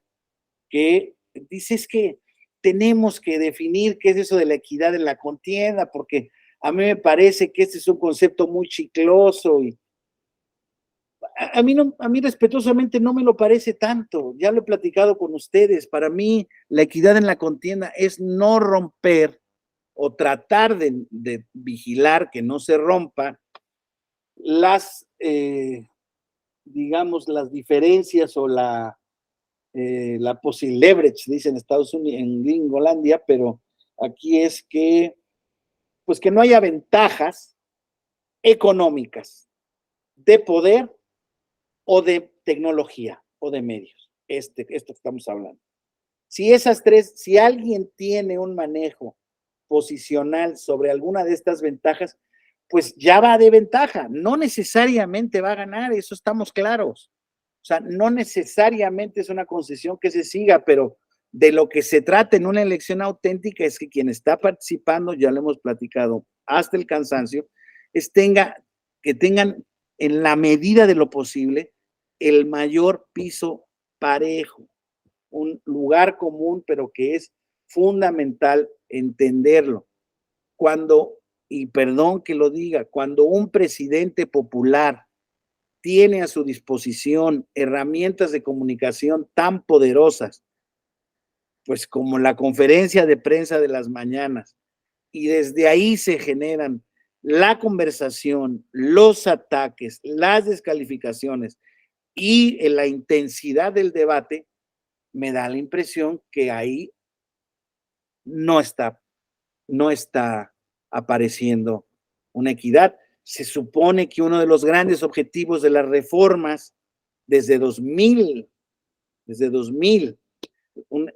que dice es que tenemos que definir qué es eso de la equidad en la contienda, porque a mí me parece que este es un concepto muy chicloso y a mí respetuosamente no me lo parece tanto, ya lo he platicado con ustedes, para mí la equidad en la contienda es no romper o tratar de vigilar que no se rompa las, digamos, las diferencias o la leverage, dicen Estados Unidos, en Gringolandia, pero aquí es que, pues que no haya ventajas económicas de poder o de tecnología o de medios, esto que estamos hablando. Si esas tres, si alguien tiene un manejo posicional sobre alguna de estas ventajas, pues ya va de ventaja, no necesariamente va a ganar, eso estamos claros. O sea, no necesariamente es una concesión que se siga, pero de lo que se trata en una elección auténtica es que quien está participando, ya lo hemos platicado hasta el cansancio, que tengan en la medida de lo posible el mayor piso parejo, un lugar común, pero que es fundamental entenderlo. Cuando, y perdón que lo diga, cuando un presidente popular tiene a su disposición herramientas de comunicación tan poderosas, pues como la conferencia de prensa de las mañanas, y desde ahí se generan la conversación, los ataques, las descalificaciones y la intensidad del debate, me da la impresión que ahí no está apareciendo una equidad. Se supone que uno de los grandes objetivos de las reformas desde 2000,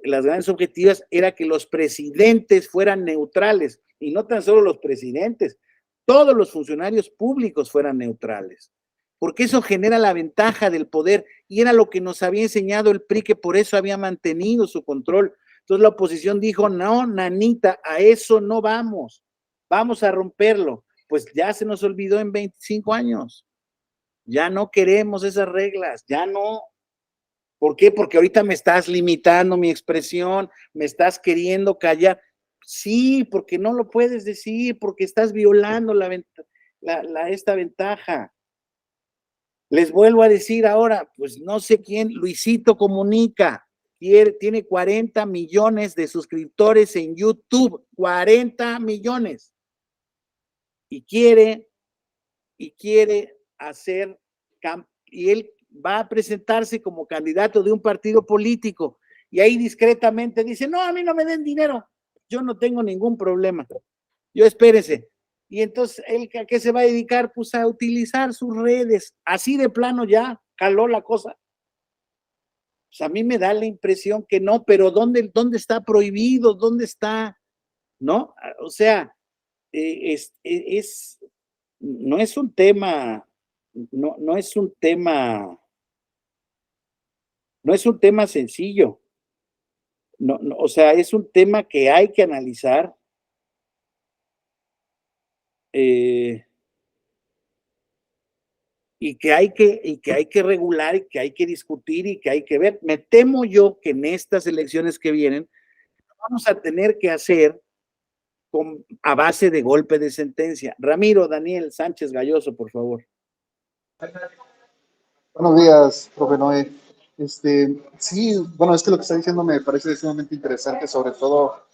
las grandes objetivas era que los presidentes fueran neutrales, y no tan solo los presidentes, todos los funcionarios públicos fueran neutrales, porque eso genera la ventaja del poder, y era lo que nos había enseñado el PRI, que por eso había mantenido su control. Entonces la oposición dijo, no, nanita, a eso no vamos, vamos a romperlo. Pues ya se nos olvidó en 25 años, ya no queremos esas reglas, ya no. ¿Por qué? Porque ahorita me estás limitando mi expresión, me estás queriendo callar. Sí, porque no lo puedes decir, porque estás violando esta ventaja. Les vuelvo a decir ahora, pues no sé quién, Luisito Comunica, tiene 40 millones de suscriptores en YouTube, 40 millones. Y quiere hacer, y él va a presentarse como candidato de un partido político, y ahí discretamente dice, no, a mí no me den dinero, yo no tengo ningún problema, yo espérese. Y entonces, ¿él a qué se va a dedicar? Pues a utilizar sus redes, así de plano ya caló la cosa. Pues a mí me da la impresión que no, pero ¿dónde está prohibido? ¿Dónde está? ¿No? O sea, no es un tema, no es un tema, no es un tema sencillo. No, o sea, es un tema que hay que analizar. Y que hay que regular y que hay que discutir y que hay que ver. Me temo yo que en estas elecciones que vienen vamos a tener que hacer a base de golpe de sentencia. Ramiro Daniel Sánchez Galloso, por favor. Buenos días, profe Noé. Sí, bueno, es que lo que está diciendo me parece sumamente interesante, sobre todo,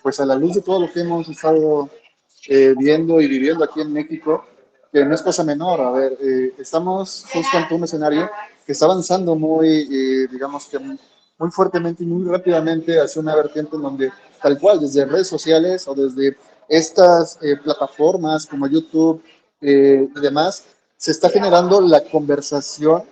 pues a la luz de todo lo que hemos estado viendo y viviendo aquí en México, que no es cosa menor. A ver, estamos justo ante un escenario que está avanzando muy, digamos que muy fuertemente y muy rápidamente hacia una vertiente en donde, tal cual, desde redes sociales o desde estas plataformas como YouTube y demás, se está generando la conversación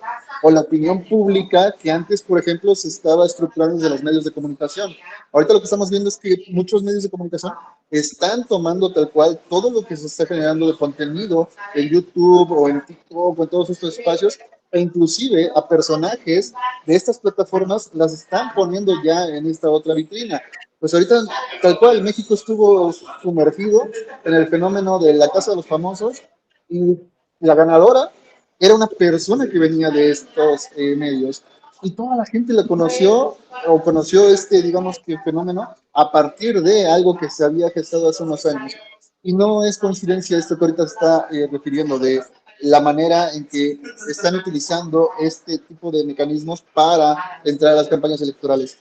o la opinión pública que antes, por ejemplo, se estaba estructurando desde los medios de comunicación. Ahorita lo que estamos viendo es que muchos medios de comunicación están tomando tal cual todo lo que se está generando de contenido en YouTube o en TikTok o en todos estos espacios, e inclusive a personajes de estas plataformas las están poniendo ya en esta otra vitrina. Pues ahorita, tal cual, México estuvo sumergido en el fenómeno de la Casa de los Famosos, y la ganadora era una persona que venía de estos medios, y toda la gente la conoció o conoció este, digamos que fenómeno a partir de algo que se había gestado hace unos años. Y no es coincidencia esto que ahorita está refiriendo de la manera en que están utilizando este tipo de mecanismos para entrar a las campañas electorales.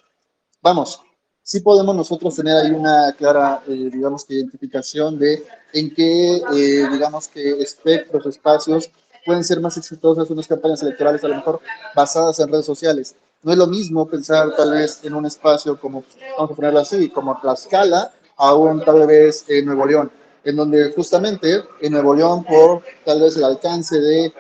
Vamos, sí podemos nosotros tener ahí una clara, digamos que identificación de en qué, digamos que espectros, espacios pueden ser más exitosas unas campañas electorales, a lo mejor basadas en redes sociales. No es lo mismo pensar tal vez en un espacio como, vamos a ponerlo así, como Tlaxcala, a un tal vez Nuevo León, en donde justamente en Nuevo León, por tal vez el alcance de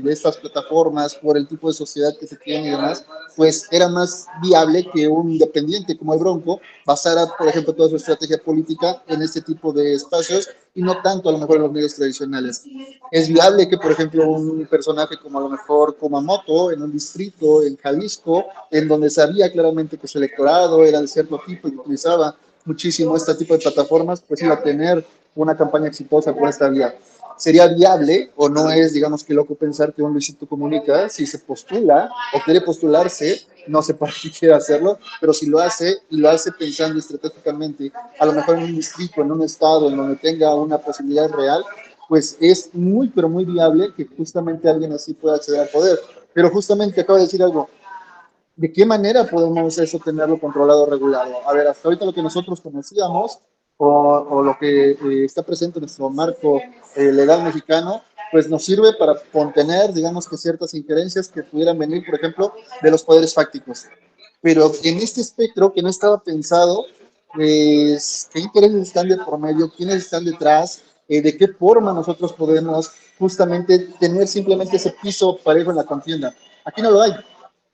estas plataformas, por el tipo de sociedad que se tiene y demás, pues era más viable que un independiente como el Bronco basara, por ejemplo, toda su estrategia política en este tipo de espacios y no tanto a lo mejor en los medios tradicionales. Es viable que, por ejemplo, un personaje como a lo mejor Kumamoto, en un distrito en Jalisco, en donde sabía claramente que su electorado era de cierto tipo y utilizaba muchísimo este tipo de plataformas, pues iba a tener una campaña exitosa por esta vía. ¿Sería viable o no es, digamos, que loco pensar que un Luisito Comunica, si se postula o quiere postularse, no sé para qué quiere hacerlo, pero si lo hace y lo hace pensando estratégicamente, a lo mejor en un distrito, en un estado en donde tenga una posibilidad real, pues es muy, pero muy viable que justamente alguien así pueda acceder al poder. Pero justamente acabo de decir algo, ¿de qué manera podemos eso tenerlo controlado, regulado? A ver, hasta ahorita lo que nosotros conocíamos o lo que está presente en nuestro marco legal mexicano, pues nos sirve para contener, digamos que ciertas injerencias que pudieran venir, por ejemplo, de los poderes fácticos. Pero en este espectro que no estaba pensado, pues, ¿qué intereses están de por medio? ¿Quiénes están detrás? ¿De qué forma nosotros podemos justamente tener simplemente ese piso parejo en la contienda? Aquí no lo hay.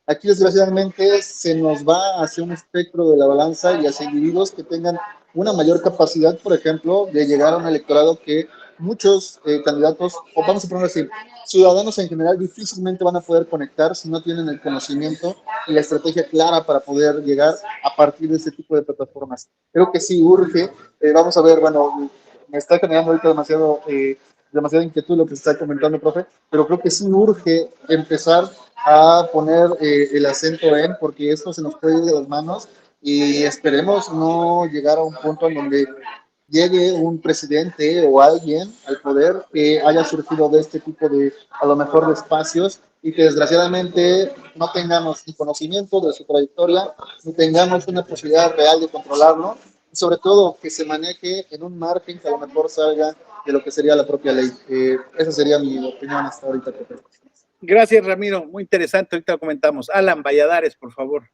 Aquí, desgraciadamente, se nos va hacia un espectro de la balanza y hacia individuos que tengan una mayor capacidad, por ejemplo, de llegar a un electorado que muchos candidatos, o vamos a ponerlo así, ciudadanos en general difícilmente van a poder conectar si no tienen el conocimiento y la estrategia clara para poder llegar a partir de este tipo de plataformas. Creo que sí urge, vamos a ver, bueno, me está generando ahorita demasiada inquietud lo que está comentando, profe, pero creo que sí urge empezar a poner el acento en, porque esto se nos puede ir de las manos y esperemos no llegar a un punto en donde llegue un presidente o alguien al poder que haya surgido de este tipo de, a lo mejor, de espacios y que desgraciadamente no tengamos ni conocimiento de su trayectoria, ni tengamos una posibilidad real de controlarlo, y sobre todo que se maneje en un margen que a lo mejor salga de lo que sería la propia ley. Esa sería mi opinión hasta ahorita. Gracias, Ramiro. Muy interesante. Ahorita lo comentamos. Alan Valladares, por favor.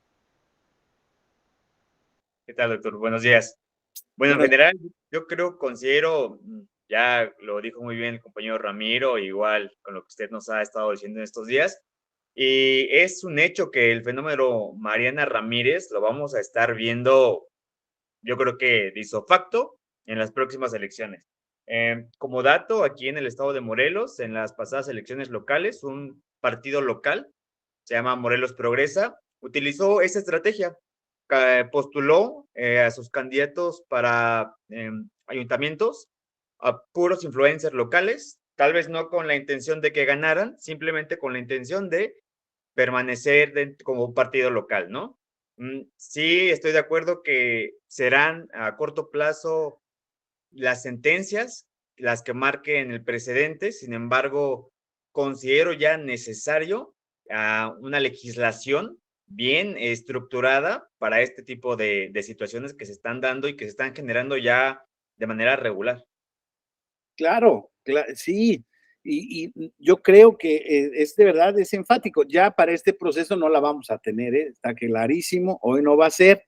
¿Qué tal, doctor? Buenos días. Bueno, en Buenas. general, yo creo, considero, ya lo dijo muy bien el compañero Ramiro, igual con lo que usted nos ha estado diciendo en estos días, y es un hecho que el fenómeno Mariana Ramírez lo vamos a estar viendo, yo creo que de isofacto, en las próximas elecciones. Como dato, aquí en el estado de Morelos, en las pasadas elecciones locales, un partido local, se llama Morelos Progresa, utilizó esa estrategia, postuló a sus candidatos para ayuntamientos, a puros influencers locales, tal vez no con la intención de que ganaran, simplemente con la intención de permanecer como un partido local, ¿no? Sí, estoy de acuerdo que serán a corto plazo las sentencias las que marquen el precedente, sin embargo, considero ya necesario una legislación bien estructurada para este tipo de situaciones que se están dando y que se están generando ya de manera regular. Claro, sí. Y yo creo que es de verdad, es enfático. Ya para este proceso no la vamos a tener, está clarísimo. Hoy no va a ser,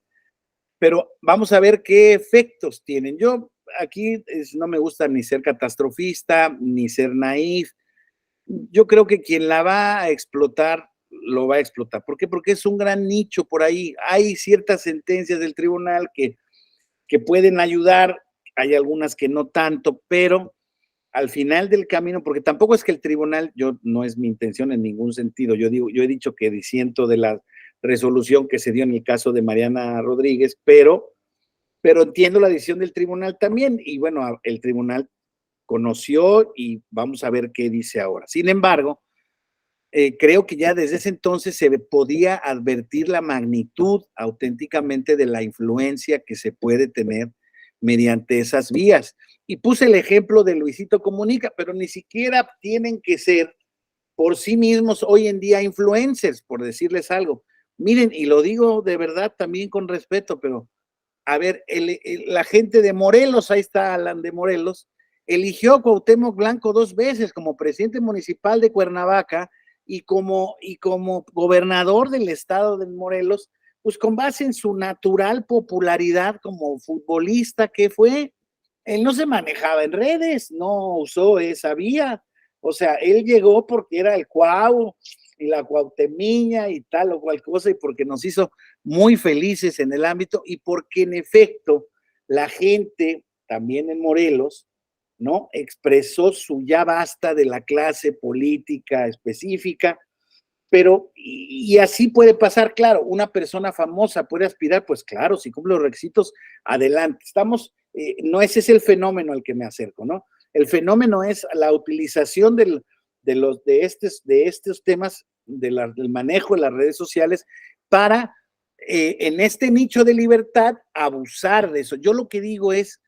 pero vamos a ver qué efectos tienen. Yo aquí no me gusta ni ser catastrofista, ni ser naif, Yo creo que quien la va a explotar, lo va a explotar. ¿Por qué? Porque es un gran nicho por ahí. Hay ciertas sentencias del tribunal que pueden ayudar, hay algunas que no tanto, pero al final del camino, porque tampoco es que el tribunal, yo no es mi intención en ningún sentido, yo he dicho que disiento de la resolución que se dio en el caso de Mariana Rodríguez, pero entiendo la decisión del tribunal también, y bueno, el tribunal conoció y vamos a ver qué dice ahora. Sin embargo, creo que ya desde ese entonces se podía advertir la magnitud auténticamente de la influencia que se puede tener mediante esas vías. Y puse el ejemplo de Luisito Comunica, pero ni siquiera tienen que ser por sí mismos hoy en día influencers, por decirles algo. Miren, y lo digo de verdad también con respeto, pero a ver, la gente de Morelos, ahí está Alan de Morelos, eligió a Cuauhtémoc Blanco 2 veces como presidente municipal de Cuernavaca y como gobernador del estado de Morelos, pues con base en su natural popularidad como futbolista que fue. Él no se manejaba en redes, no usó esa vía. O sea, él llegó porque era el Cuau y la Cuauhtemiña y tal o cual cosa, y porque nos hizo muy felices en el ámbito y porque en efecto la gente también en Morelos, ¿no? Expresó su ya basta de la clase política específica, pero y así puede pasar, claro, una persona famosa puede aspirar, pues claro, si cumple los requisitos, adelante. No ese es el fenómeno al que me acerco, ¿no? El fenómeno es la utilización de estos temas del manejo de las redes sociales para en este nicho de libertad abusar de eso. Yo lo que digo es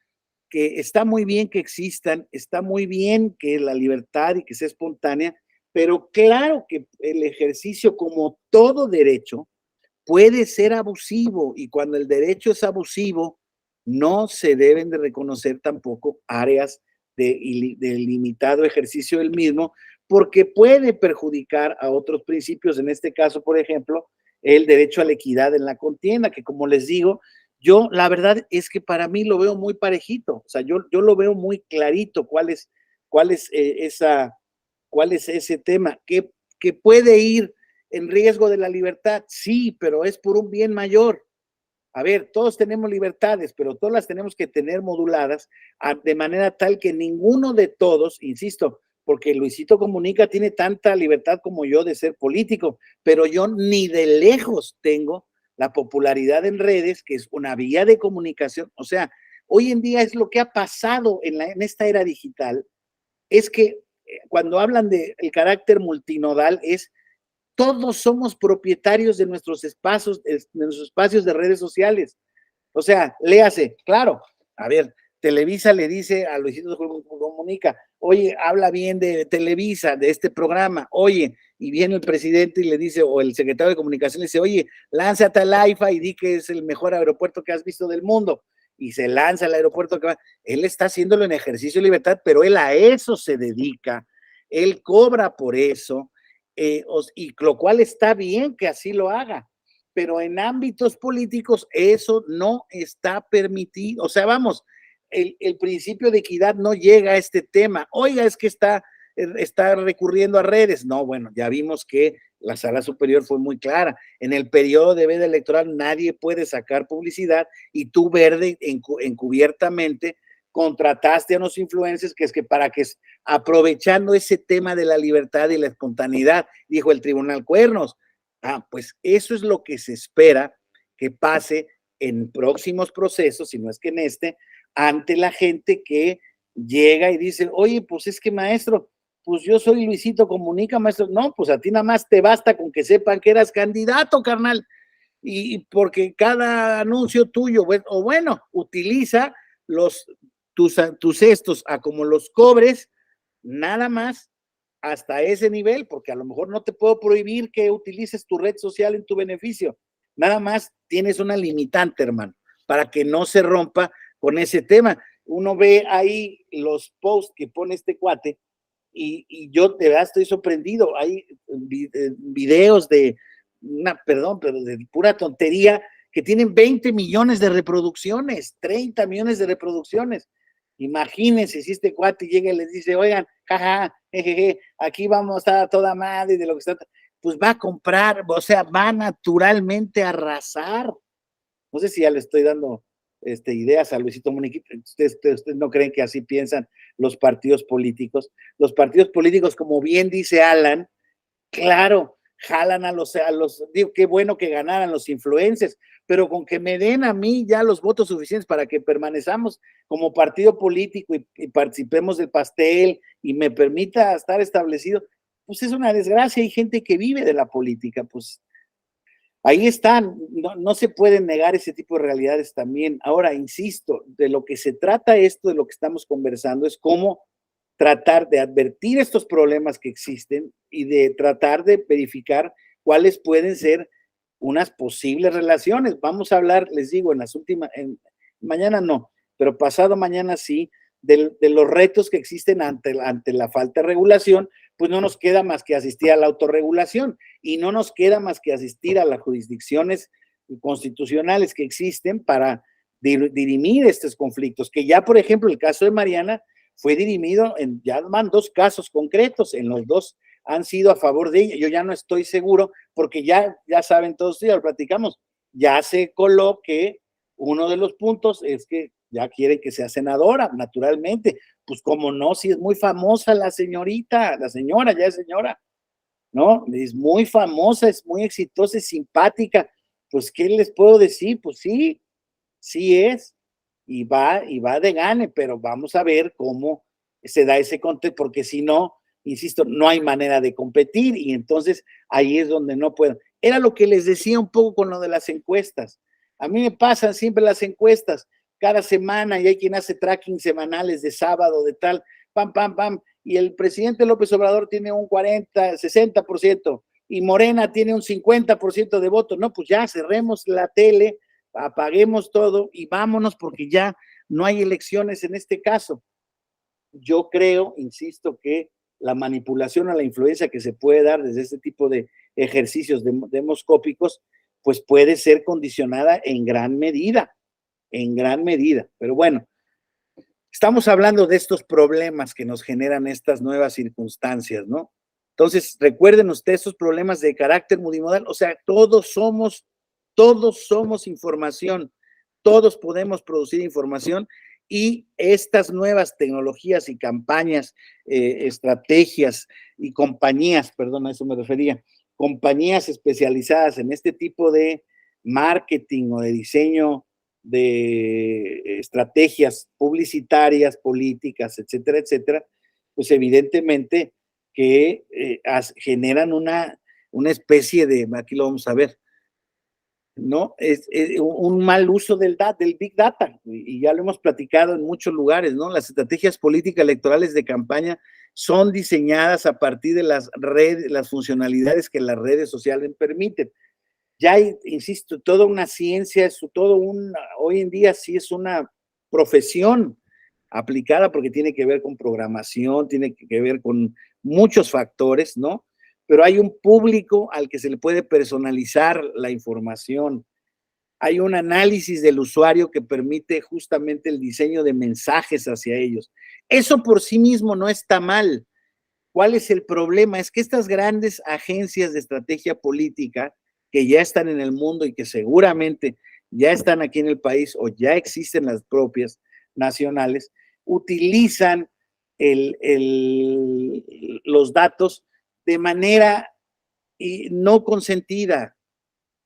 que está muy bien que existan, está muy bien que la libertad y que sea espontánea, pero claro que el ejercicio, como todo derecho, puede ser abusivo y cuando el derecho es abusivo, no se deben de reconocer tampoco áreas de limitado ejercicio del mismo, porque puede perjudicar a otros principios, en este caso, por ejemplo, el derecho a la equidad en la contienda, que como les digo, yo la verdad es que para mí lo veo muy parejito, o sea, yo lo veo muy clarito cuál es cuál es ese tema, que puede ir en riesgo de la libertad, sí, pero es por un bien mayor. A ver, todos tenemos libertades, pero todas las tenemos que tener moduladas de manera tal que ninguno de todos, insisto, porque Luisito Comunica tiene tanta libertad como yo de ser político, pero yo ni de lejos tengo la popularidad en redes, que es una vía de comunicación. O sea, hoy en día es lo que ha pasado en esta era digital, es que cuando hablan del carácter multinodal es todos somos propietarios de nuestros espacios de redes sociales. O sea, léase, claro, a ver, Televisa le dice a Luisito Comunica, oye, habla bien de Televisa, de este programa, oye, y viene el presidente y le dice, o el secretario de comunicación le dice, oye, lánzate al AIFA y di que es el mejor aeropuerto que has visto del mundo, y se lanza al aeropuerto que va. Él está haciéndolo en ejercicio de libertad, pero él a eso se dedica, él cobra por eso, y lo cual está bien que así lo haga, pero en ámbitos políticos eso no está permitido. O sea, vamos, el principio de equidad no llega a este tema. Oiga, es que está recurriendo a redes. No, bueno, ya vimos que la sala superior fue muy clara. En el periodo de veda electoral nadie puede sacar publicidad y tú, Verde, encubiertamente contrataste a unos influencers que es que para que aprovechando ese tema de la libertad y la espontaneidad, dijo el tribunal Cuernos. Pues eso es lo que se espera que pase en próximos procesos, si no es que en este, ante la gente que llega y dice, oye, pues es que maestro, pues yo soy Luisito Comunica, maestro. No, pues a ti nada más te basta con que sepan que eras candidato, carnal. Y porque cada anuncio tuyo, o bueno, utiliza tus estos a como los cobres, nada más hasta ese nivel, porque a lo mejor no te puedo prohibir que utilices tu red social en tu beneficio. Nada más tienes una limitante, hermano, para que no se rompa con ese tema. Uno ve ahí los posts que pone este cuate y yo de verdad estoy sorprendido. Hay videos perdón, pero de pura tontería que tienen 20 millones de reproducciones, 30 millones de reproducciones. Imagínense si este cuate llega y les dice, oigan, jaja, jejeje, aquí vamos a estar a toda madre de lo que está, pues va a comprar, o sea, va naturalmente a arrasar. No sé si ya le estoy dando ideas a Luisito Muñiz. Ustedes no creen que así piensan los partidos políticos. Los partidos políticos, como bien dice Alan, claro, jalan digo, qué bueno que ganaran los influencers, pero con que me den a mí ya los votos suficientes para que permanezcamos como partido político y participemos del pastel y me permita estar establecido, pues es una desgracia. Hay gente que vive de la política, pues ahí están, no se pueden negar ese tipo de realidades también. Ahora, insisto, de lo que se trata esto, de lo que estamos conversando, es cómo tratar de advertir estos problemas que existen y de tratar de verificar cuáles pueden ser unas posibles relaciones. Vamos a hablar, les digo, mañana no, pero pasado mañana sí, de los retos que existen ante la falta de regulación. Pues no nos queda más que asistir a la autorregulación y no nos queda más que asistir a las jurisdicciones constitucionales que existen para dirimir estos conflictos, que ya, por ejemplo, el caso de Mariana fue dirimido ya van 2 casos concretos, en los 2 han sido a favor de ella. Yo ya no estoy seguro, porque ya saben todos, ya lo platicamos, ya se coló que uno de los puntos es que ya quieren que sea senadora, naturalmente. Pues cómo no, si es muy famosa la señorita, la señora, ya es señora, ¿no? Es muy famosa, es muy exitosa, es simpática. Pues, ¿qué les puedo decir? Pues sí, sí es, y va de gane, pero vamos a ver cómo se da ese contexto, porque si no, insisto, no hay manera de competir, y entonces ahí es donde no puedo. Era lo que les decía un poco con lo de las encuestas. A mí me pasan siempre las encuestas, cada semana, y hay quien hace tracking semanales de sábado, de tal, pam, pam, pam, y el presidente López Obrador tiene un 40, 60%, y Morena tiene un 50% de votos. No, pues ya cerremos la tele, apaguemos todo y vámonos, porque ya no hay elecciones en este caso. Yo creo, insisto, que la manipulación a la influencia que se puede dar desde este tipo de ejercicios demoscópicos, pues puede ser condicionada en gran medida. Pero bueno, estamos hablando de estos problemas que nos generan estas nuevas circunstancias, ¿no? Entonces, recuerden ustedes estos problemas de carácter multimodal, o sea, todos somos información, todos podemos producir información, y estas nuevas tecnologías y campañas, estrategias y compañías, perdón, a eso me refería, compañías especializadas en este tipo de marketing o de diseño de estrategias publicitarias, políticas, etcétera, etcétera, pues evidentemente que generan una especie de, aquí lo vamos a ver, ¿no? Es un mal uso del Big Data, y ya lo hemos platicado en muchos lugares, ¿no? Las estrategias políticas electorales de campaña son diseñadas a partir de las redes, las funcionalidades que las redes sociales permiten. Ya hay, insisto, toda una ciencia, hoy en día sí es una profesión aplicada, porque tiene que ver con programación, tiene que ver con muchos factores, ¿no? Pero hay un público al que se le puede personalizar la información. Hay un análisis del usuario que permite justamente el diseño de mensajes hacia ellos. Eso por sí mismo no está mal. ¿Cuál es el problema? Es que estas grandes agencias de estrategia política que ya están en el mundo y que seguramente ya están aquí en el país o ya existen las propias nacionales, utilizan los datos de manera no consentida,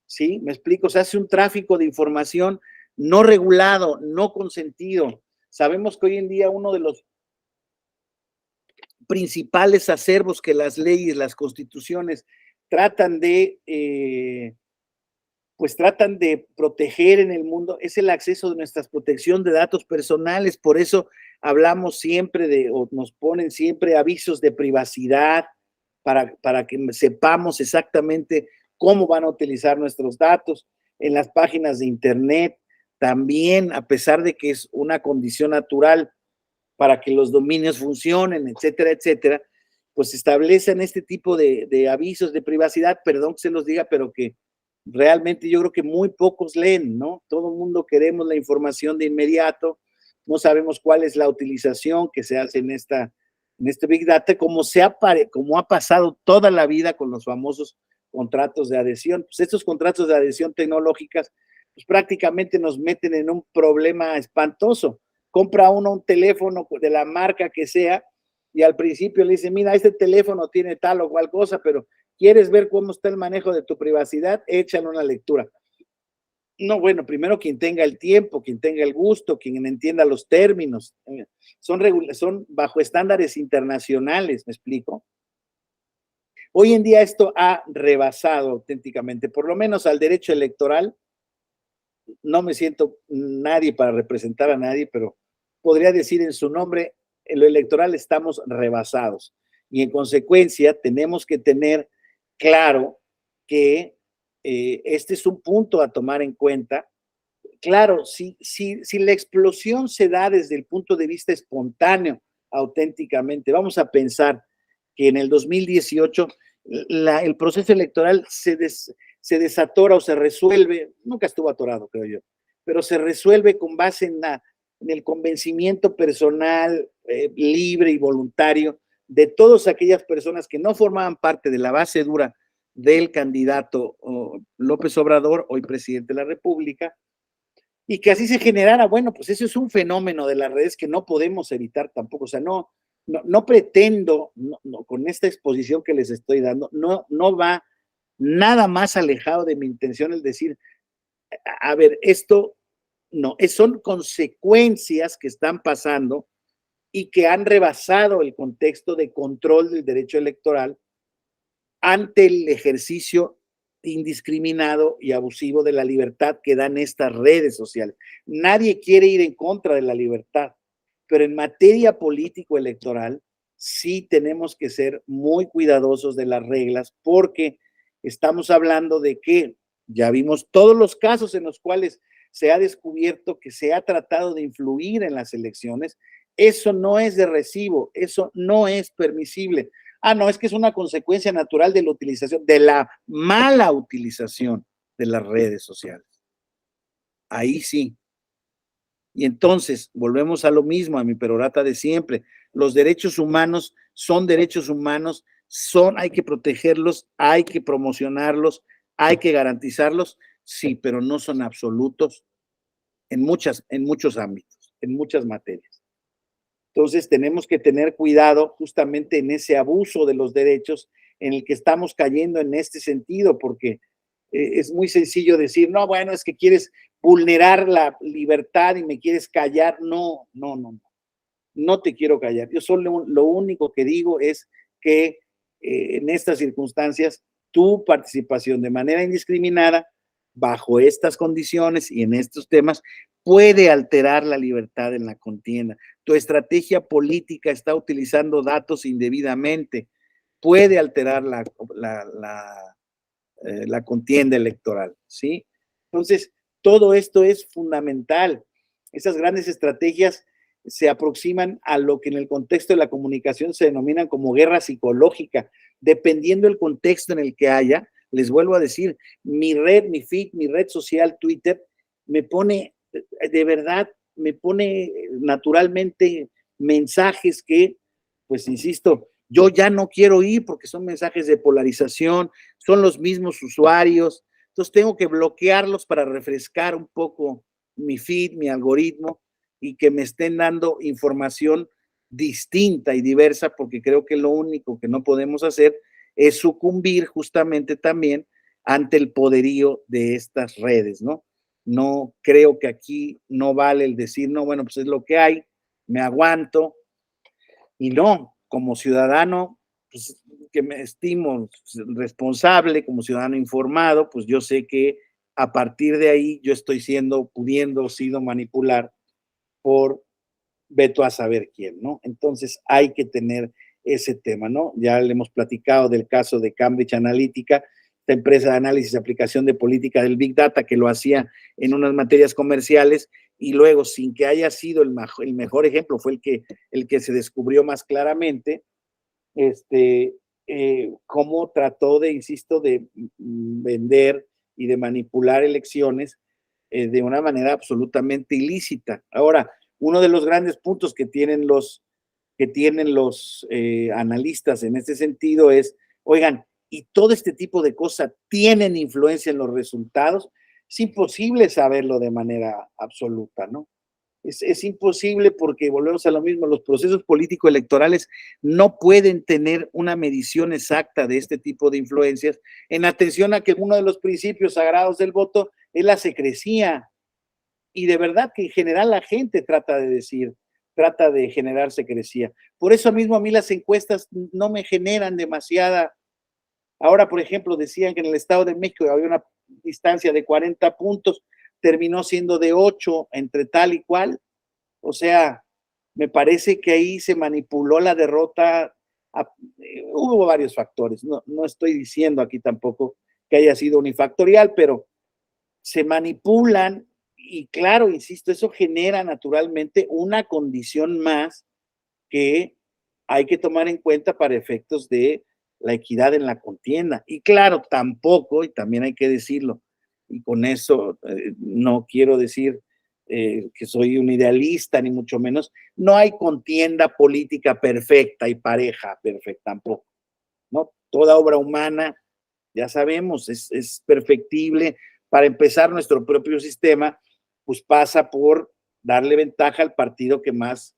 ¿sí? Me explico, se hace un tráfico de información no regulado, no consentido. Sabemos que hoy en día uno de los principales acervos que las leyes, las constituciones tratan de proteger en el mundo es el acceso de nuestra protección de datos personales. Por eso hablamos siempre o nos ponen siempre avisos de privacidad para que sepamos exactamente cómo van a utilizar nuestros datos. En las páginas de internet también, a pesar de que es una condición natural para que los dominios funcionen, etcétera, etcétera, pues establecen este tipo de avisos de privacidad, perdón que se los diga, pero que realmente yo creo que muy pocos leen, ¿no? Todo el mundo queremos la información de inmediato, no sabemos cuál es la utilización que se hace en este Big Data, como ha pasado toda la vida con los famosos contratos de adhesión. Pues estos contratos de adhesión tecnológicas, pues prácticamente nos meten en un problema espantoso. Compra uno un teléfono de la marca que sea y al principio le dice, mira, este teléfono tiene tal o cual cosa, pero ¿quieres ver cómo está el manejo de tu privacidad? Échale una lectura. No, bueno, primero quien tenga el tiempo, quien tenga el gusto, quien entienda los términos. Son bajo estándares internacionales, ¿me explico? Hoy en día esto ha rebasado auténticamente, por lo menos al derecho electoral. No me siento nadie para representar a nadie, pero podría decir en su nombre, en lo electoral estamos rebasados. Y en consecuencia tenemos que tener claro que este es un punto a tomar en cuenta. Claro, si la explosión se da desde el punto de vista espontáneo, auténticamente, vamos a pensar que en el 2018 el proceso electoral se desatora o se resuelve, nunca estuvo atorado, creo yo, pero se resuelve con base en el convencimiento personal, libre y voluntario de todas aquellas personas que no formaban parte de la base dura del candidato López Obrador, hoy presidente de la República, y que así se generara. Bueno, pues eso es un fenómeno de las redes que no podemos evitar tampoco. O sea, no pretendo, con esta exposición que les estoy dando, no va nada más alejado de mi intención el decir, a ver, esto no, son consecuencias que están pasando y que han rebasado el contexto de control del derecho electoral ante el ejercicio indiscriminado y abusivo de la libertad que dan estas redes sociales. Nadie quiere ir en contra de la libertad, pero en materia político-electoral sí tenemos que ser muy cuidadosos de las reglas, porque estamos hablando de que ya vimos todos los casos en los cuales se ha descubierto que se ha tratado de influir en las elecciones. Eso no es de recibo, eso no es permisible. No, es que es una consecuencia natural de la utilización, de la mala utilización de las redes sociales. Ahí sí. Y entonces, volvemos a lo mismo, a mi perorata de siempre. Los derechos humanos son derechos humanos, hay que protegerlos, hay que promocionarlos, hay que garantizarlos, sí, pero no son absolutos en muchos ámbitos, en muchas materias. Entonces tenemos que tener cuidado justamente en ese abuso de los derechos en el que estamos cayendo en este sentido, porque es muy sencillo decir, no, bueno, es que quieres vulnerar la libertad y me quieres callar. No te quiero callar. Yo solo lo único que digo es que en estas circunstancias tu participación de manera indiscriminada bajo estas condiciones y en estos temas puede alterar la libertad en la contienda. Tu estrategia política está utilizando datos indebidamente, puede alterar la contienda electoral, ¿sí? Entonces, todo esto es fundamental. Esas grandes estrategias se aproximan a lo que en el contexto de la comunicación se denominan como guerra psicológica, dependiendo del contexto en el que haya. Les vuelvo a decir, mi feed, mi red social, Twitter, me pone, de verdad, me pone naturalmente mensajes que, pues insisto, yo ya no quiero ir porque son mensajes de polarización, son los mismos usuarios, entonces tengo que bloquearlos para refrescar un poco mi feed, mi algoritmo, y que me estén dando información distinta y diversa, porque creo que lo único que no podemos hacer es sucumbir justamente también ante el poderío de estas redes, ¿no? No creo que aquí no vale el decir, no, bueno, pues es lo que hay, me aguanto, y no, como ciudadano, pues, que me estimo responsable, como ciudadano informado, pues yo sé que a partir de ahí yo estoy pudiendo sido manipular por veto a saber quién, ¿no? Entonces hay que tener ese tema, ¿no? Ya le hemos platicado del caso de Cambridge Analytica, esta empresa de análisis y aplicación de política del Big Data que lo hacía en unas materias comerciales y luego, sin que haya sido el mejor ejemplo, fue el que se descubrió más claramente, cómo trató de, insisto, de vender y de manipular elecciones de una manera absolutamente ilícita. Ahora, uno de los grandes puntos que tienen los analistas en este sentido es, oigan, y todo este tipo de cosas tienen influencia en los resultados. Es imposible saberlo de manera absoluta, ¿no? Es imposible porque volvemos a lo mismo, los procesos político-electorales no pueden tener una medición exacta de este tipo de influencias, en atención a que uno de los principios sagrados del voto es la secrecía. Y de verdad que en general la gente trata de generar secrecía. Por eso mismo a mí las encuestas no me generan demasiada. Ahora, por ejemplo, decían que en el Estado de México había una distancia de 40 puntos, terminó siendo de 8 entre tal y cual. O sea, me parece que ahí se manipuló la derrota. Hubo varios factores. No estoy diciendo aquí tampoco que haya sido unifactorial, pero se manipulan y claro, insisto, eso genera naturalmente una condición más que hay que tomar en cuenta para efectos de la equidad en la contienda. Y claro, tampoco, y también hay que decirlo, y con eso no quiero decir que soy un idealista, ni mucho menos, no hay contienda política perfecta y pareja perfecta tampoco, ¿no? Toda obra humana, ya sabemos, es perfectible. Para empezar, nuestro propio sistema, pues pasa por darle ventaja al partido que más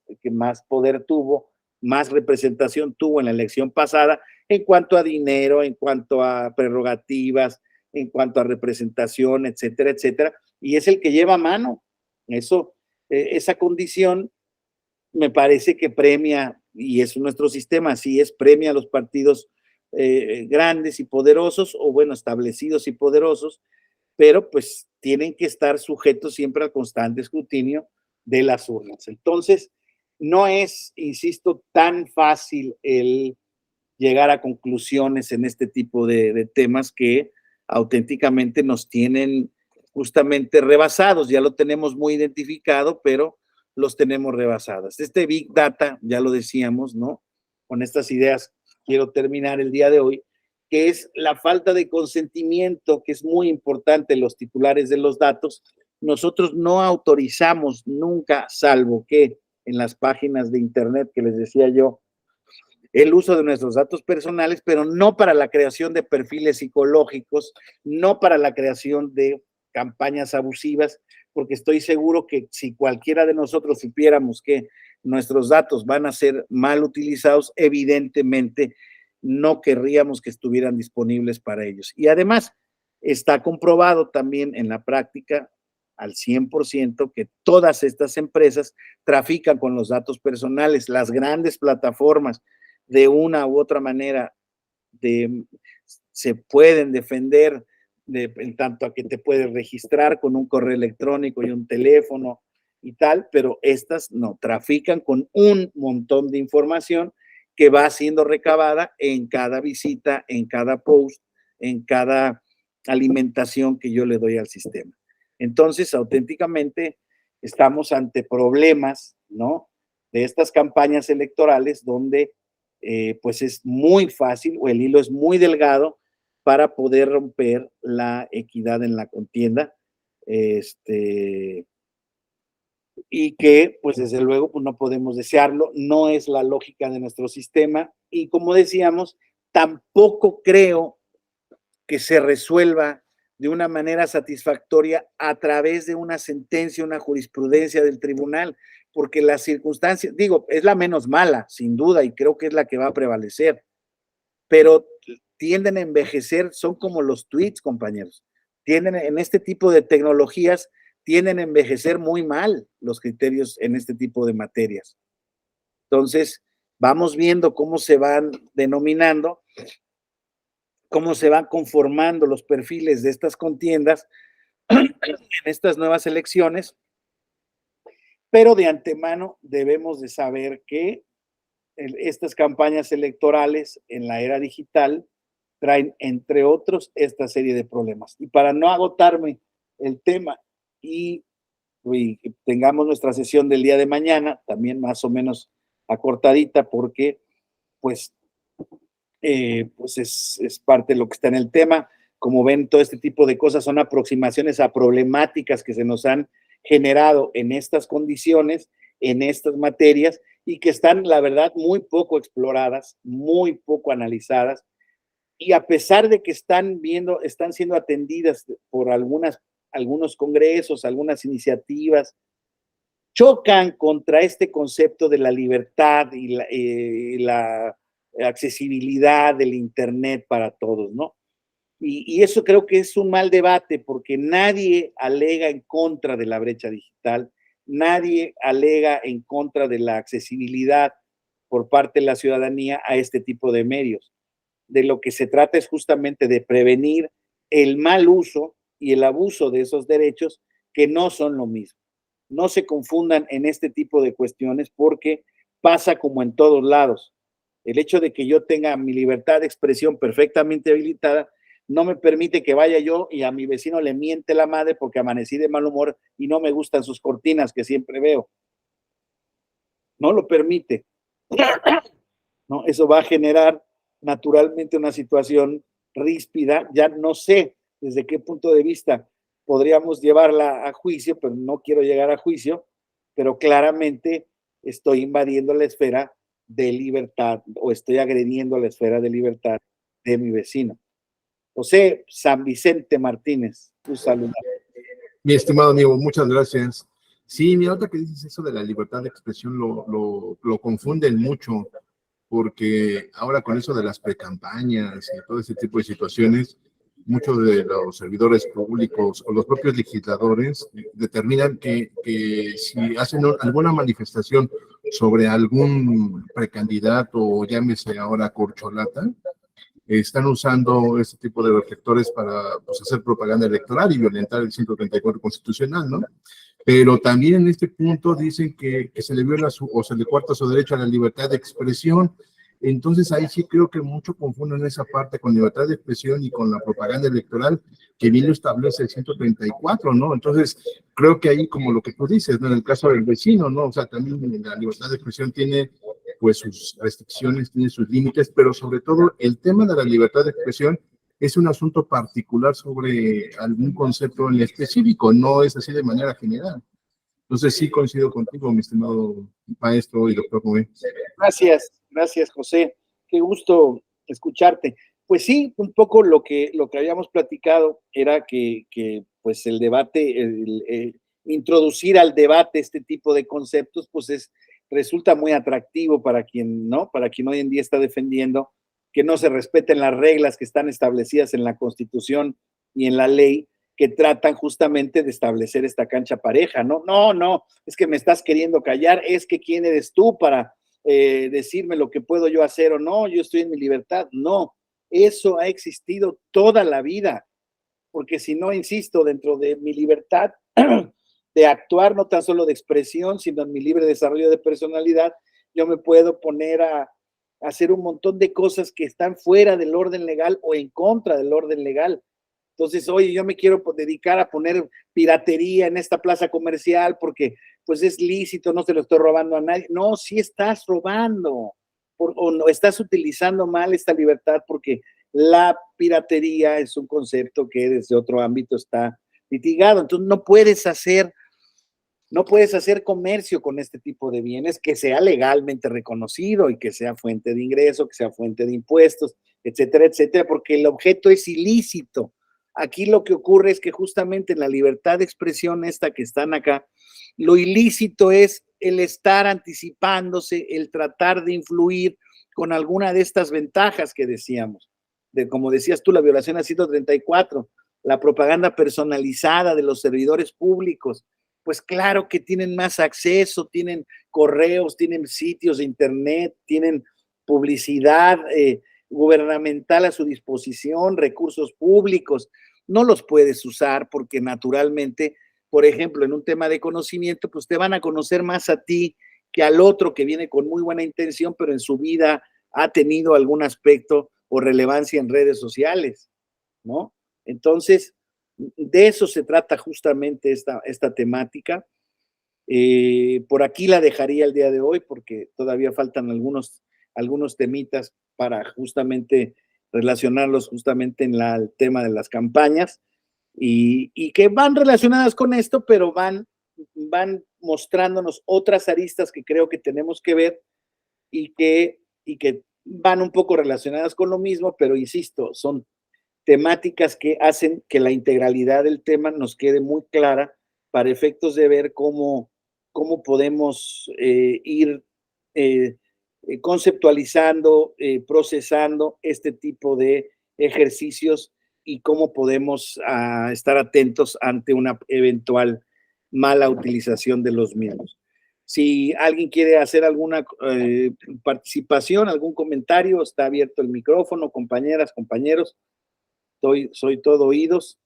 poder tuvo, más representación tuvo en la elección pasada, en cuanto a dinero, en cuanto a prerrogativas, en cuanto a representación, etcétera, etcétera, y es el que lleva mano. Eso, esa condición me parece que premia, y es nuestro sistema, así es, premia a los partidos grandes y poderosos, o bueno, establecidos y poderosos, pero pues tienen que estar sujetos siempre al constante escrutinio de las urnas. Entonces, no es, insisto, tan fácil el llegar a conclusiones en este tipo de temas que auténticamente nos tienen justamente rebasados. Ya lo tenemos muy identificado, pero los tenemos rebasadas. Este Big Data, ya lo decíamos, ¿no? Con estas ideas quiero terminar el día de hoy, que es la falta de consentimiento, que es muy importante en los titulares de los datos. Nosotros no autorizamos nunca, salvo que en las páginas de internet que les decía yo, el uso de nuestros datos personales, pero no para la creación de perfiles psicológicos, no para la creación de campañas abusivas, porque estoy seguro que si cualquiera de nosotros supiéramos que nuestros datos van a ser mal utilizados, evidentemente no querríamos que estuvieran disponibles para ellos. Y además, está comprobado también en la práctica al 100% que todas estas empresas trafican con los datos personales, las grandes plataformas de una u otra manera se pueden defender en tanto a que te puedes registrar con un correo electrónico y un teléfono y tal, pero estas no, trafican con un montón de información que va siendo recabada en cada visita, en cada post, en cada alimentación que yo le doy al sistema. Entonces, auténticamente estamos ante problemas, ¿no? De estas campañas electorales donde pues es muy fácil o el hilo es muy delgado para poder romper la equidad en la contienda, y que pues desde luego pues no podemos desearlo, no es la lógica de nuestro sistema y como decíamos, tampoco creo que se resuelva de una manera satisfactoria a través de una sentencia, una jurisprudencia del tribunal, porque las circunstancias, digo, es la menos mala, sin duda, y creo que es la que va a prevalecer, pero tienden a envejecer, son como los tweets, compañeros, tienden en este tipo de tecnologías, tienden a envejecer muy mal los criterios en este tipo de materias. Entonces, vamos viendo cómo se van denominando, cómo se van conformando los perfiles de estas contiendas en estas nuevas elecciones, pero de antemano debemos de saber que estas campañas electorales en la era digital traen, entre otros, esta serie de problemas. Y para no agotarme el tema y tengamos nuestra sesión del día de mañana, también más o menos acortadita, porque pues es parte de lo que está en el tema. Como ven, todo este tipo de cosas son aproximaciones a problemáticas que se nos han generado en estas condiciones en estas materias y que están, la verdad, muy poco exploradas, muy poco analizadas, y a pesar de que están siendo atendidas por algunos congresos, algunas iniciativas, chocan contra este concepto de la libertad y la accesibilidad del Internet para todos, ¿no? Y eso creo que es un mal debate porque nadie alega en contra de la brecha digital, nadie alega en contra de la accesibilidad por parte de la ciudadanía a este tipo de medios. De lo que se trata es justamente de prevenir el mal uso y el abuso de esos derechos, que no son lo mismo. No se confundan en este tipo de cuestiones porque pasa como en todos lados. El hecho de que yo tenga mi libertad de expresión perfectamente habilitada no me permite que vaya yo y a mi vecino le miente la madre porque amanecí de mal humor y no me gustan sus cortinas que siempre veo. No lo permite. ¿No? Eso va a generar naturalmente una situación ríspida. Ya no sé desde qué punto de vista podríamos llevarla a juicio, pero no quiero llegar a juicio, pero claramente estoy invadiendo la esfera de libertad o estoy agrediendo la esfera de libertad de mi vecino. José San Vicente Martínez, tu saludo. Mi estimado amigo, muchas gracias. Sí, mira, ahorita que dices eso de la libertad de expresión lo confunden mucho, porque ahora con eso de las precampañas y todo ese tipo de situaciones, muchos de los servidores públicos o los propios legisladores determinan que si hacen alguna manifestación sobre algún precandidato o llámese ahora corcholata, están usando este tipo de reflectores para pues, hacer propaganda electoral y violentar el 134 constitucional, ¿no? Pero también en este punto dicen que se le viola o se le cuarta su derecho a la libertad de expresión. Entonces ahí sí creo que mucho confunden esa parte con libertad de expresión y con la propaganda electoral que bien lo establece el 134, ¿no? Entonces creo que ahí como lo que tú dices, ¿no? En el caso del vecino, ¿no? O sea, también la libertad de expresión tiene pues sus restricciones, tiene sus límites, pero sobre todo el tema de la libertad de expresión es un asunto particular sobre algún concepto en específico, no es así de manera general. Entonces sí coincido contigo, mi estimado maestro y doctor Rubén. Gracias, José. Qué gusto escucharte. Pues sí, un poco lo que habíamos platicado era que pues el debate, introducir al debate este tipo de conceptos, pues resulta muy atractivo para quien, ¿no? Para quien hoy en día está defendiendo que no se respeten las reglas que están establecidas en la Constitución y en la ley que tratan justamente de establecer esta cancha pareja, ¿no? No, es que me estás queriendo callar, es que quién eres tú para decirme lo que puedo yo hacer o no, yo estoy en mi libertad. No, eso ha existido toda la vida, porque si no, insisto, dentro de mi libertad de actuar, no tan solo de expresión, sino en mi libre desarrollo de personalidad, yo me puedo poner a hacer un montón de cosas que están fuera del orden legal o en contra del orden legal. Entonces, oye, yo me quiero dedicar a poner piratería en esta plaza comercial porque pues es lícito, no se lo estoy robando a nadie. No, sí estás robando o no estás utilizando mal esta libertad porque la piratería es un concepto que desde otro ámbito está litigado. Entonces, no puedes hacer comercio con este tipo de bienes que sea legalmente reconocido y que sea fuente de ingreso, que sea fuente de impuestos, etcétera, etcétera, porque el objeto es ilícito. Aquí lo que ocurre es que justamente en la libertad de expresión esta que están acá, lo ilícito es el estar anticipándose, el tratar de influir con alguna de estas ventajas que decíamos, de como decías tú, la violación al 134, la propaganda personalizada de los servidores públicos, pues claro que tienen más acceso, tienen correos, tienen sitios de internet, tienen publicidad gubernamental a su disposición, recursos públicos. No los puedes usar porque naturalmente, por ejemplo, en un tema de conocimiento, pues te van a conocer más a ti que al otro que viene con muy buena intención, pero en su vida ha tenido algún aspecto o relevancia en redes sociales, ¿no? Entonces, de eso se trata justamente esta temática. Por aquí la dejaría el día de hoy porque todavía faltan algunos temitas para justamente relacionarlos justamente en el tema de las campañas y que van relacionadas con esto, pero van van mostrándonos otras aristas que creo que tenemos que ver y que van un poco relacionadas con lo mismo, pero insisto, son temáticas que hacen que la integralidad del tema nos quede muy clara para efectos de ver cómo podemos ir conceptualizando, procesando este tipo de ejercicios y cómo podemos estar atentos ante una eventual mala utilización de los mismos. Si alguien quiere hacer alguna participación, algún comentario, está abierto el micrófono, compañeras, compañeros. Soy todo oídos.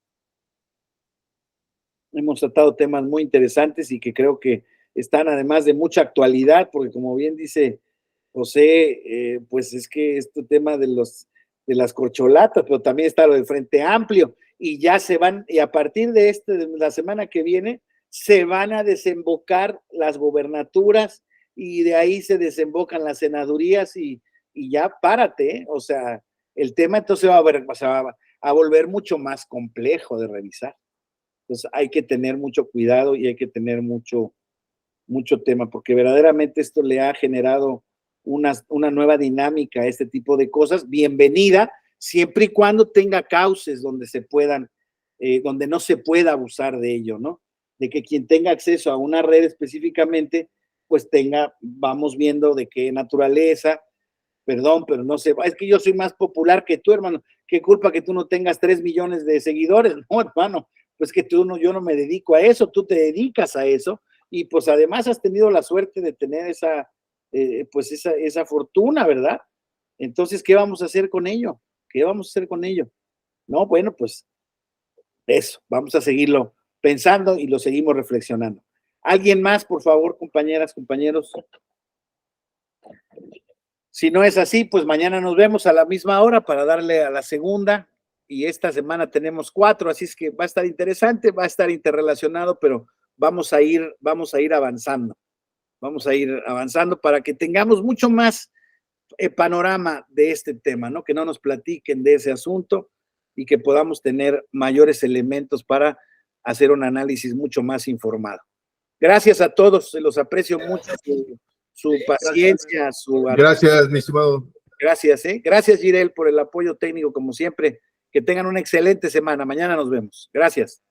Hemos tratado temas muy interesantes y que creo que están además de mucha actualidad, porque como bien dice José, pues es que este tema de las corcholatas, pero también está lo del Frente Amplio, y ya se van, y a partir de la semana que viene, se van a desembocar las gobernaturas, y de ahí se desembocan las senadurías, y ya párate, ¿eh? O sea, el tema entonces va a volver mucho más complejo de revisar. Entonces hay que tener mucho cuidado y hay que tener mucho tema, porque verdaderamente esto le ha generado una nueva dinámica a este tipo de cosas, bienvenida, siempre y cuando tenga cauces donde se puedan, donde no se pueda abusar de ello, ¿no? De que quien tenga acceso a una red específicamente, pues vamos viendo de qué naturaleza, perdón, pero no sé, es que yo soy más popular que tú, hermano, qué culpa que tú no tengas 3 millones de seguidores, no, hermano, pues que yo no me dedico a eso, tú te dedicas a eso, y pues además has tenido la suerte de tener esa fortuna, ¿verdad? Entonces, ¿qué vamos a hacer con ello? ¿Qué vamos a hacer con ello? No, bueno, pues eso, vamos a seguirlo pensando y lo seguimos reflexionando. ¿Alguien más, por favor, compañeras, compañeros? Si no es así, pues mañana nos vemos a la misma hora para darle a la segunda, y esta semana tenemos 4, así es que va a estar interesante, va a estar interrelacionado, pero vamos a ir avanzando. Vamos a ir avanzando para que tengamos mucho más panorama de este tema, ¿no? Que no nos platiquen de ese asunto y que podamos tener mayores elementos para hacer un análisis mucho más informado. Gracias a todos, se los aprecio mucho su paciencia, Gracias, mi estimado. Gracias, Gracias, Jirel, por el apoyo técnico, como siempre. Que tengan una excelente semana. Mañana nos vemos. Gracias.